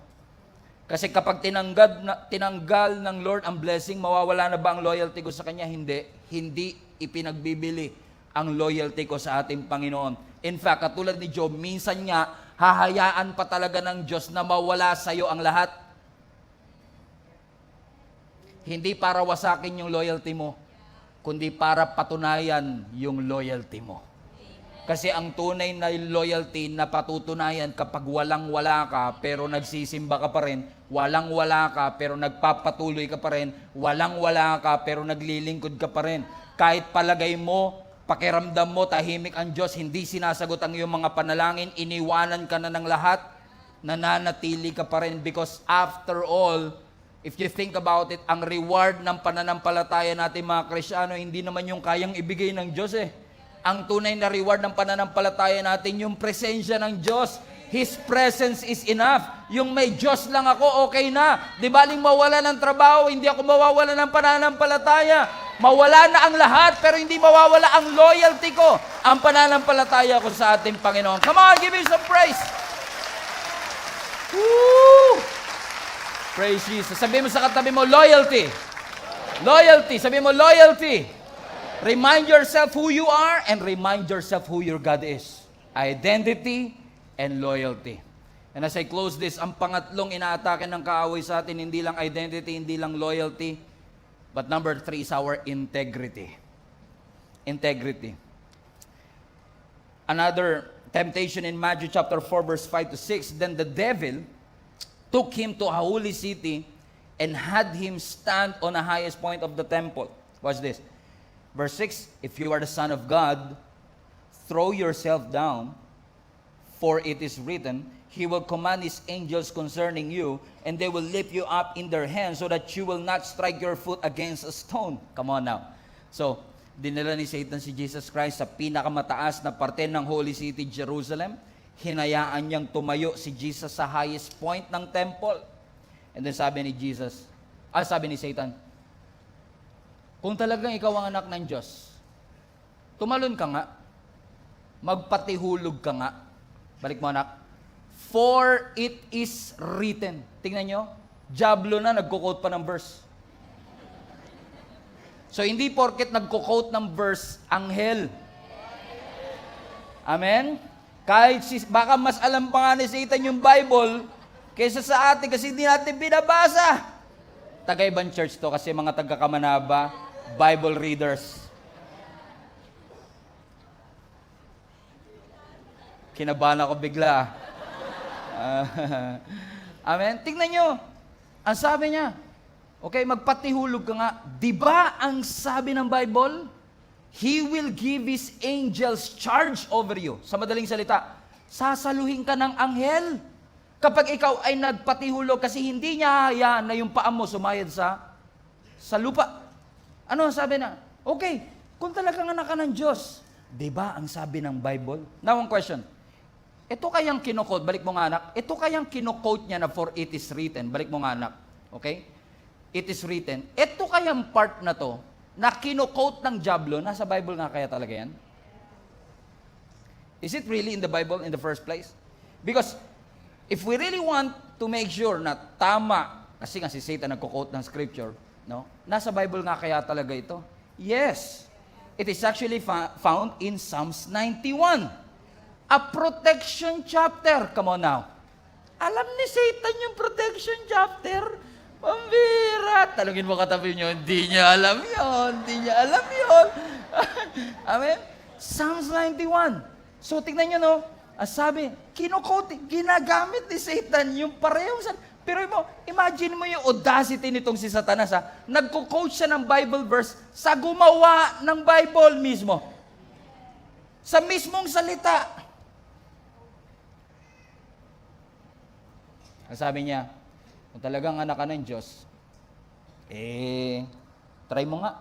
Kasi kapag tinanggal ng Lord ang blessing, mawawala na ba ang loyalty ko sa Kanya? Hindi. Hindi ipinagbibili ang loyalty ko sa ating Panginoon. In fact, katulad ni Job, minsan nga, hahayaan pa talaga ng Diyos na mawala sa iyo ang lahat. Hindi para wasakin yung loyalty mo, kundi para patunayan yung loyalty mo. Kasi ang tunay na loyalty na patutunayan kapag walang-wala ka pero nagsisimba ka pa rin, walang-wala ka pero nagpapatuloy ka pa rin, walang-wala ka pero naglilingkod ka pa rin. Kahit palagay mo, pakiramdam mo, tahimik ang Diyos, hindi sinasagot ang iyong mga panalangin, iniwanan ka na ng lahat, nananatili ka pa rin because after all, if you think about it, ang reward ng pananampalataya natin mga Kristyano, hindi naman yung kayang ibigay ng Diyos eh. Ang tunay na reward ng pananampalataya natin, yung presensya ng Diyos. His presence is enough. Yung may Diyos lang ako, okay na. Di baling mawala ng trabaho, hindi ako mawawala ng pananampalataya. Mawala na ang lahat, pero hindi mawawala ang loyalty ko. Ang pananampalataya ko sa ating Panginoon. Come on, give Him some praise. Woo! Praise Jesus. Sabihin mo sa katabi mo, loyalty. Loyalty. Sabihin mo, loyalty. Remind yourself who you are and remind yourself who your God is. Identity and loyalty. And as I close this, ang pangatlong inaatake ng kaaway sa atin, hindi lang identity, hindi lang loyalty, but number 3 is our integrity. Integrity. Another temptation in Matthew chapter 4, verse 5 to 6, then the devil took him to a holy city and had him stand on the highest point of the temple. Watch this. Verse 6, if you are the Son of God, throw yourself down, for it is written, He will command His angels concerning you, and they will lift you up in their hands so that you will not strike your foot against a stone. Come on now. So, dinala ni Satan si Jesus Christ sa pinakamataas na parte ng Holy City, Jerusalem. Hinayaan niyang tumayo si Jesus sa highest point ng temple. And then sabi ni Satan, kung talagang ikaw ang anak ng Diyos, tumalon ka nga, magpatihulog ka nga. Balik mo anak. For it is written. Tingnan nyo, Diablo na nagko-quote pa ng verse. So hindi porket nagko-quote ng verse, anghel. Amen? Kahit baka mas alam pa nga ni Satan yung Bible kaysa sa atin kasi hindi natin binabasa. Taga-ibang church to kasi mga taga-Kamanaba, Bible readers. Kinabahan ako bigla. Amen? Tingnan nyo. Ang sabi niya, okay, magpatihulog ka nga. Diba ang sabi ng Bible? He will give His angels charge over you. Sa madaling salita, sasaluhin ka ng anghel. Kapag ikaw ay nagpatihulog kasi hindi niya hayaan na yung paa mo sumayad sa lupa. Ano ang sabi na? Okay, kung talagang anak ka ng Diyos, diba ang sabi ng Bible? Now, one question. Ito kayang kinokode, balik mo nga anak, ito kayang kinokode niya na for it is written, balik mo nga anak, okay? It is written. Ito kayang part na to, na kinokode ng Diablo, nasa Bible nga kaya talaga yan? Is it really in the Bible in the first place? Because, if we really want to make sure na tama, kasi nga si Satan nagko-quote ng scripture, no? Nasa Bible nga kaya talaga ito? Yes. It is actually found in Psalms 91. A protection chapter. Come on now. Alam ni Satan yung protection chapter? Pambira. Talungin mo katabi nyo, hindi niya alam yun. Hindi niya alam yun. Amen? Psalms 91. So, tignan nyo, no? Sabi, kinukote, ginagamit ni Satan yung parehong sa... Pero imagine mo yung audacity nitong si Satanas, ha? Nagko-quote siya ng Bible verse sa gumawa ng Bible mismo. Sa mismong salita. Sabi niya, kung talagang anak ka ng Diyos, try mo nga.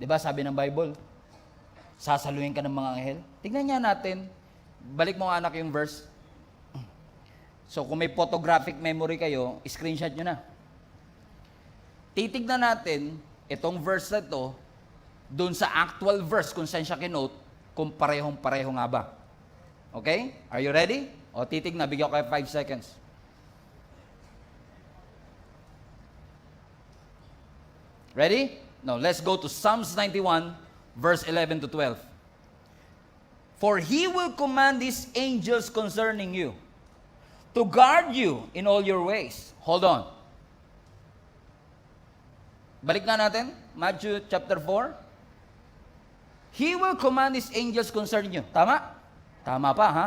Diba sabi ng Bible, sasaluhin ka ng mga anghel? Tingnan niya natin, balik mo nga anak yung verse. So kung may photographic memory kayo, screenshot nyo na. Titignan natin, itong verse na to, dun sa actual verse, kung saan siya kinote, kung parehong-pareho nga ba. Okay? Are you ready? O titignan, bigyan ko kayo 5 seconds. Ready? Now, let's go to Psalms 91, verse 11 to 12. For He will command His angels concerning you, to guard you in all your ways. Hold on. Balik nga natin, Matthew chapter 4. He will command His angels concerning you. Tama? Tama pa, ha?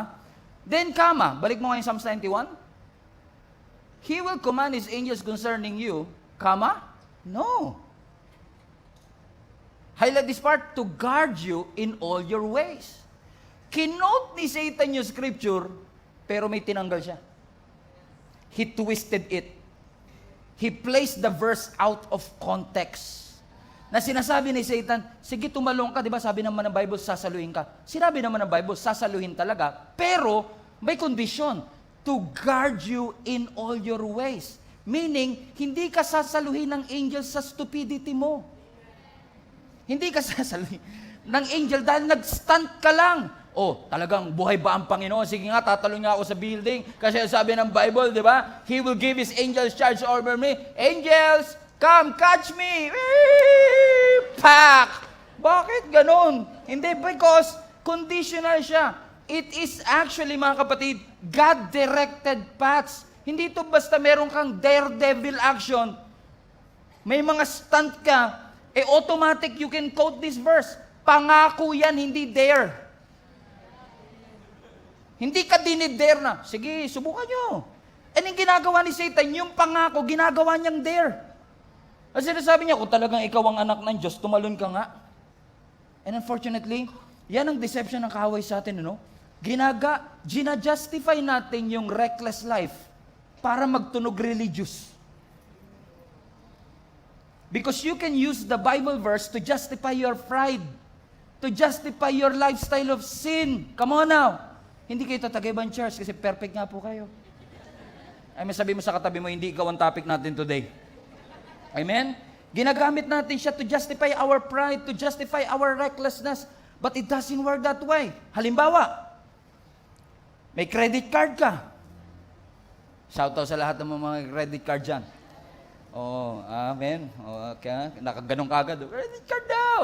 Then, balik mo ngayon Psalms 91. He will command His angels concerning you, no. Highlight this part, to guard you in all your ways. Kinote ni Satan yung scripture, pero may tinanggal siya. He twisted it. He placed the verse out of context. Na sinasabi ni Satan, sige tumalong ka, di ba sabi naman ng Bible, sasaluhin ka. Sinabi naman ng Bible, sasaluhin talaga, pero may kondisyon, to guard you in all your ways. Meaning, hindi ka sasaluhin ng angels sa stupidity mo. Hindi ka sasali ng angel dahil nag-stunt ka lang. Oh, talagang buhay ba ang Panginoon? Sige nga, tatalon nga ako sa building. Kasi sabi ng Bible, di ba? He will give His angels charge over me. Angels, come, catch me! Pak! Bakit ganon? Hindi, because conditional siya. It is actually, mga kapatid, God-directed paths. Hindi ito basta meron kang daredevil action. May mga stunt ka, automatic you can quote this verse. Pangako yan, hindi dare. Hindi ka dinidare na, sige, subukan nyo. And yung ginagawa ni Satan, yung pangako, ginagawa niyang dare. At sinasabi niya, kung talagang ikaw ang anak ng Diyos, tumalon ka nga. And unfortunately, yan ang deception ng kaaway sa atin, ano? Gina-justify natin yung reckless life para magtunog religious. Because you can use the Bible verse to justify your pride, to justify your lifestyle of sin. Come on now. Hindi kayo tatagayban church kasi perfect nga po kayo. Ay, may sabi mo sa katabi mo, hindi ikaw ang topic natin today. Amen? Ginagamit natin siya to justify our pride, to justify our recklessness. But it doesn't work that way. Halimbawa, may credit card ka. Shout out sa lahat ng mga credit card dyan. Oh, amen. Oh, okay. Nakaganong kagad. Credit card daw.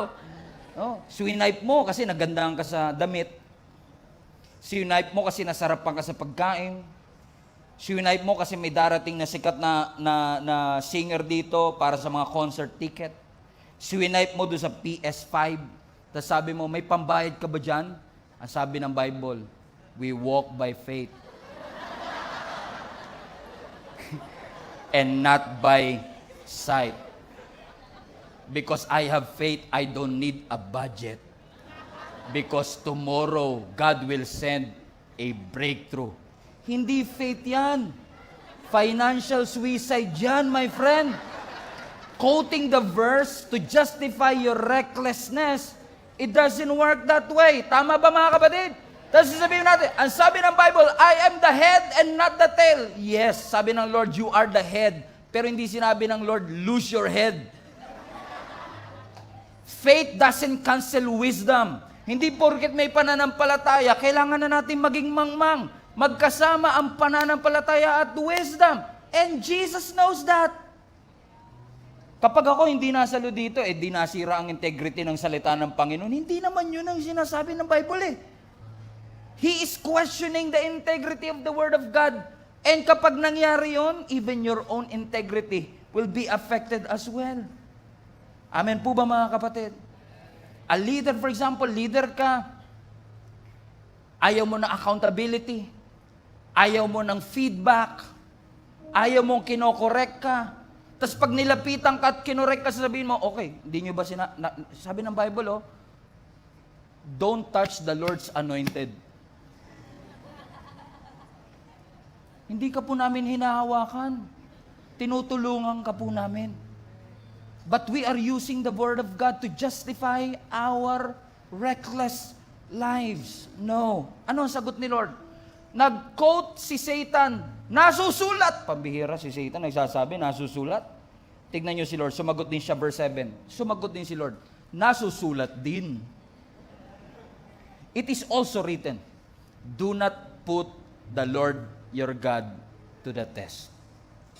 Oh, swinipe mo kasi nagandaan ka sa damit. Swinipe mo kasi nasarapan ka sa pagkain. Swinipe mo kasi may darating na sikat na singer dito para sa mga concert ticket. Swinipe mo doon sa PS5. Tapos sabi mo, may pambayad ka ba dyan? Ang sabi ng Bible, we walk by faith. And not by sight. Because I have faith, I don't need a budget. Because tomorrow, God will send a breakthrough. Hindi faith yan. Financial suicide yan, my friend. Quoting the verse to justify your recklessness, it doesn't work that way. Tama ba, mga kapatid? Tapos sasabihin natin, ang sabi ng Bible, I am the head and not the tail. Yes, sabi ng Lord, you are the head. Pero hindi sinabi ng Lord, lose your head. Faith doesn't cancel wisdom. Hindi porket may pananampalataya, kailangan na natin maging mangmang. Magkasama ang pananampalataya at wisdom. And Jesus knows that. Kapag ako hindi nasalo dito, di nasira ang integrity ng salita ng Panginoon. Hindi naman yun ang sinasabi ng Bible eh. He is questioning the integrity of the Word of God. And kapag nangyari yun, even your own integrity will be affected as well. Amen po ba, mga kapatid? A leader, for example, leader ka, ayaw mo ng accountability, ayaw mo ng feedback, ayaw mong kinokorek ka, tapos pag nilapitan ka at kinorek ka, sasabihin mo, okay, hindi nyo ba sabi ng Bible, don't touch the Lord's anointed. Hindi ka po namin hinahawakan. Tinutulungan ka po namin. But we are using the Word of God to justify our reckless lives. No. Ano ang sagot ni Lord? Nag-quote si Satan, nasusulat. Pambihira si Satan, nagsasabi, nasusulat. Tignan nyo si Lord, sumagot din siya, verse 7. Sumagot din si Lord, nasusulat din. It is also written, do not put the Lord your God to the test.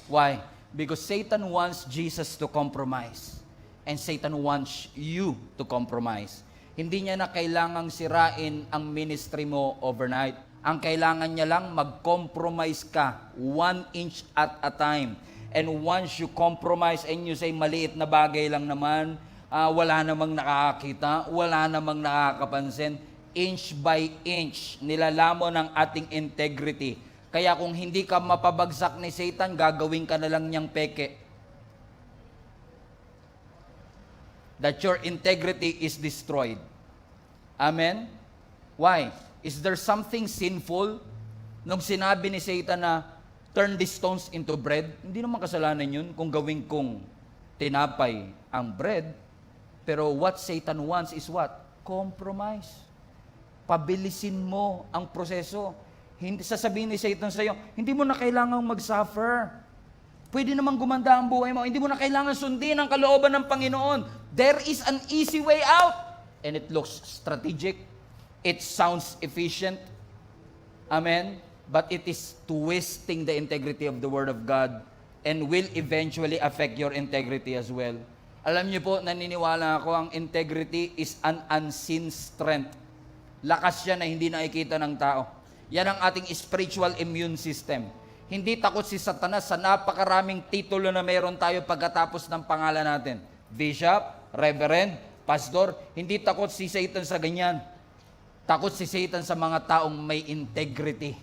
Why? Because Satan wants Jesus to compromise. And Satan wants you to compromise. Hindi niya na kailangang sirain ang ministry mo overnight. Ang kailangan niya lang mag-compromise ka 1 inch at a time. And once you compromise and you say, maliit na bagay lang naman, wala namang nakakakita, wala namang nakakapansin, inch by inch, nilalamon ang ating integrity. Kaya kung hindi ka mapabagsak ni Satan, gagawin ka na lang niyang peke. That your integrity is destroyed. Amen? Why? Is there something sinful nung sinabi ni Satan na turn these stones into bread? Hindi naman kasalanan yun kung gawin kong tinapay ang bread. Pero what Satan wants is what? Compromise. Pabilisin mo ang proseso. Hindi sasabihin ni Satan sa iyo, hindi mo na kailangang mag-suffer. Pwede naman gumanda ang buhay mo. Hindi mo na kailangan sundin ang kalooban ng Panginoon. There is an easy way out. And it looks strategic. It sounds efficient. Amen? But it is twisting the integrity of the Word of God and will eventually affect your integrity as well. Alam niyo po, naniniwala ako, ang integrity is an unseen strength. Lakas siya na hindi nakikita ng tao. Yan ang ating spiritual immune system. Hindi takot si Satanas sa napakaraming titulo na mayroon tayo pagkatapos ng pangalan natin. Bishop, Reverend, Pastor, hindi takot si Satan sa ganyan. Takot si Satan sa mga taong may integrity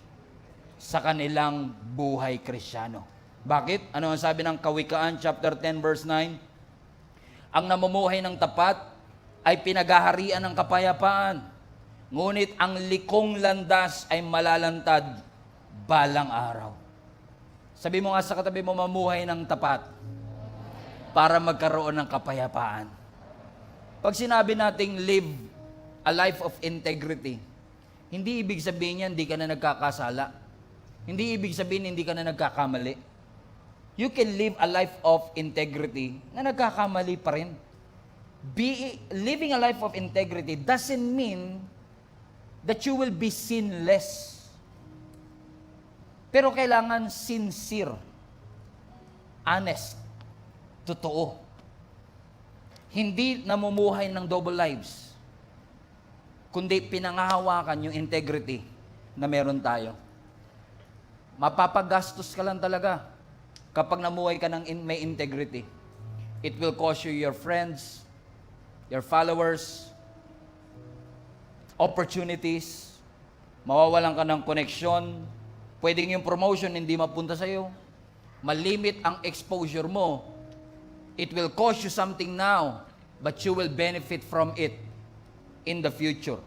sa kanilang buhay Kristiyano. Bakit? Ano ang sabi ng Kawikaan, chapter 10, verse 9? Ang namumuhay ng tapat ay pinagaharian ng kapayapaan. Ngunit ang likong landas ay malalantad balang araw. Sabi mo nga sa katabi mo, mamuhay ng tapat para magkaroon ng kapayapaan. Pag sinabi nating live a life of integrity, hindi ibig sabihin yan, hindi ka na nagkakasala. Hindi ibig sabihin, hindi ka na nagkakamali. You can live a life of integrity na nagkakamali pa rin. Living a life of integrity doesn't mean that you will be sinless. Pero kailangan sincere, honest, totoo. Hindi namumuhay ng double lives, kundi pinangahawakan yung integrity na meron tayo. Mapapagastos ka lang talaga kapag namuhay ka ng may integrity. It will cost you your friends, your followers, opportunities, mawawalan ka ng koneksyon. Pwedeng yung promotion hindi mapunta sa'yo. Malimit ang exposure mo. It will cost you something now, but you will benefit from it in the future.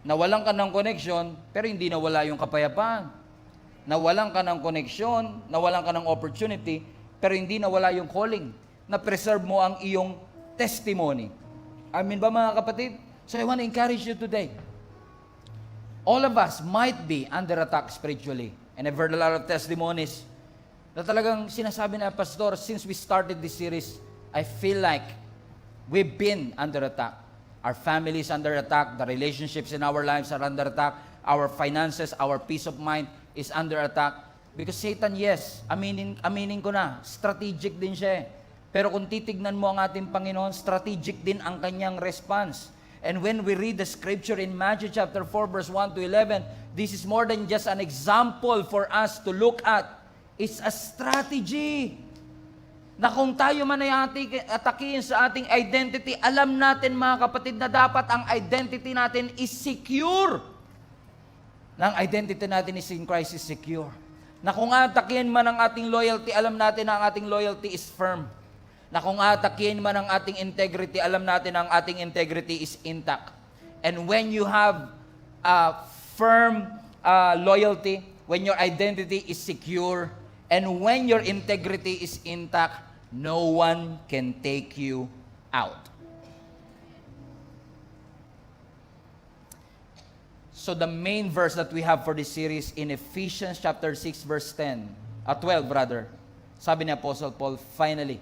Nawalan ka ng connection, pero hindi nawala yung kapayapaan. Nawalan ka ng connection, nawalan ka ng opportunity, pero hindi nawala yung calling. Na-preserve mo ang iyong testimony. Amen ba mga kapatid? So I want to encourage you today. All of us might be under attack spiritually. And I've heard a lot of testimonies na talagang sinasabi na, Pastor, since we started this series, I feel like we've been under attack. Our family is under attack. The relationships in our lives are under attack. Our finances, our peace of mind is under attack. Because Satan, yes, aminin ko na, strategic din siya. Pero kung titignan mo ang ating Panginoon, strategic din ang kanyang response. And when we read the scripture in Matthew chapter 4, verse 1 to 11, this is more than just an example for us to look at. It's a strategy. Na kung tayo man ay atakihin sa ating identity, alam natin mga kapatid na dapat ang identity natin is secure. Na ang identity natin is in Christ is secure. Na kung atakihin man ang ating loyalty, alam natin na ang ating loyalty is firm. Na kung atakihin man ang ating integrity, alam natin ang ating integrity is intact. And when you have a firm loyalty, when your identity is secure, and when your integrity is intact, no one can take you out. So the main verse that we have for this series in Ephesians chapter 6 verse 12 rather. Sabi ni Apostle Paul, finally,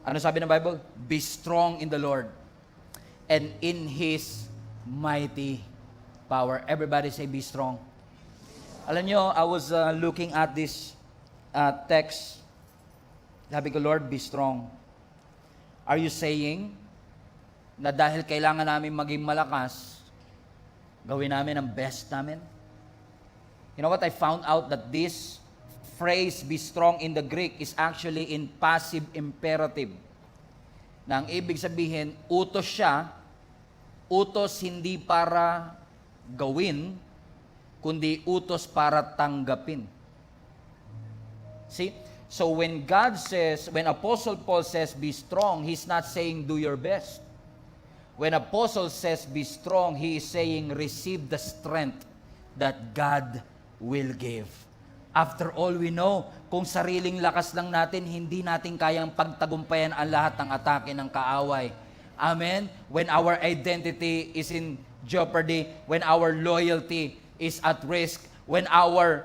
ano sabi ng Bible? Be strong in the Lord and in His mighty power. Everybody say, be strong. Alam nyo, I was looking at this text. Sabi ko, Lord, be strong. Are you saying na dahil kailangan namin maging malakas, gawin namin ang best namin? You know what? I found out that this phrase, be strong in the Greek, is actually in passive imperative. Na ang ibig sabihin, utos siya, utos hindi para gawin, kundi utos para tanggapin. See? So when God says, when Apostle Paul says, be strong, he's not saying do your best. When Apostle says, be strong, he is saying, receive the strength that God will give. After all, we know, kung sariling lakas lang natin, hindi natin kayang pagtagumpayan ang lahat ng atake ng kaaway. Amen? When our identity is in jeopardy, when our loyalty is at risk, when our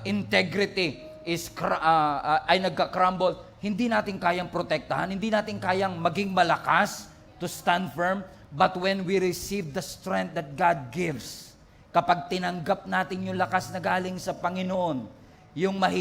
integrity ay nagka-crumble, hindi natin kayang protektahan, hindi natin kayang maging malakas to stand firm. But when we receive the strength that God gives, kapag tinanggap natin yung lakas na galing sa Panginoon, yung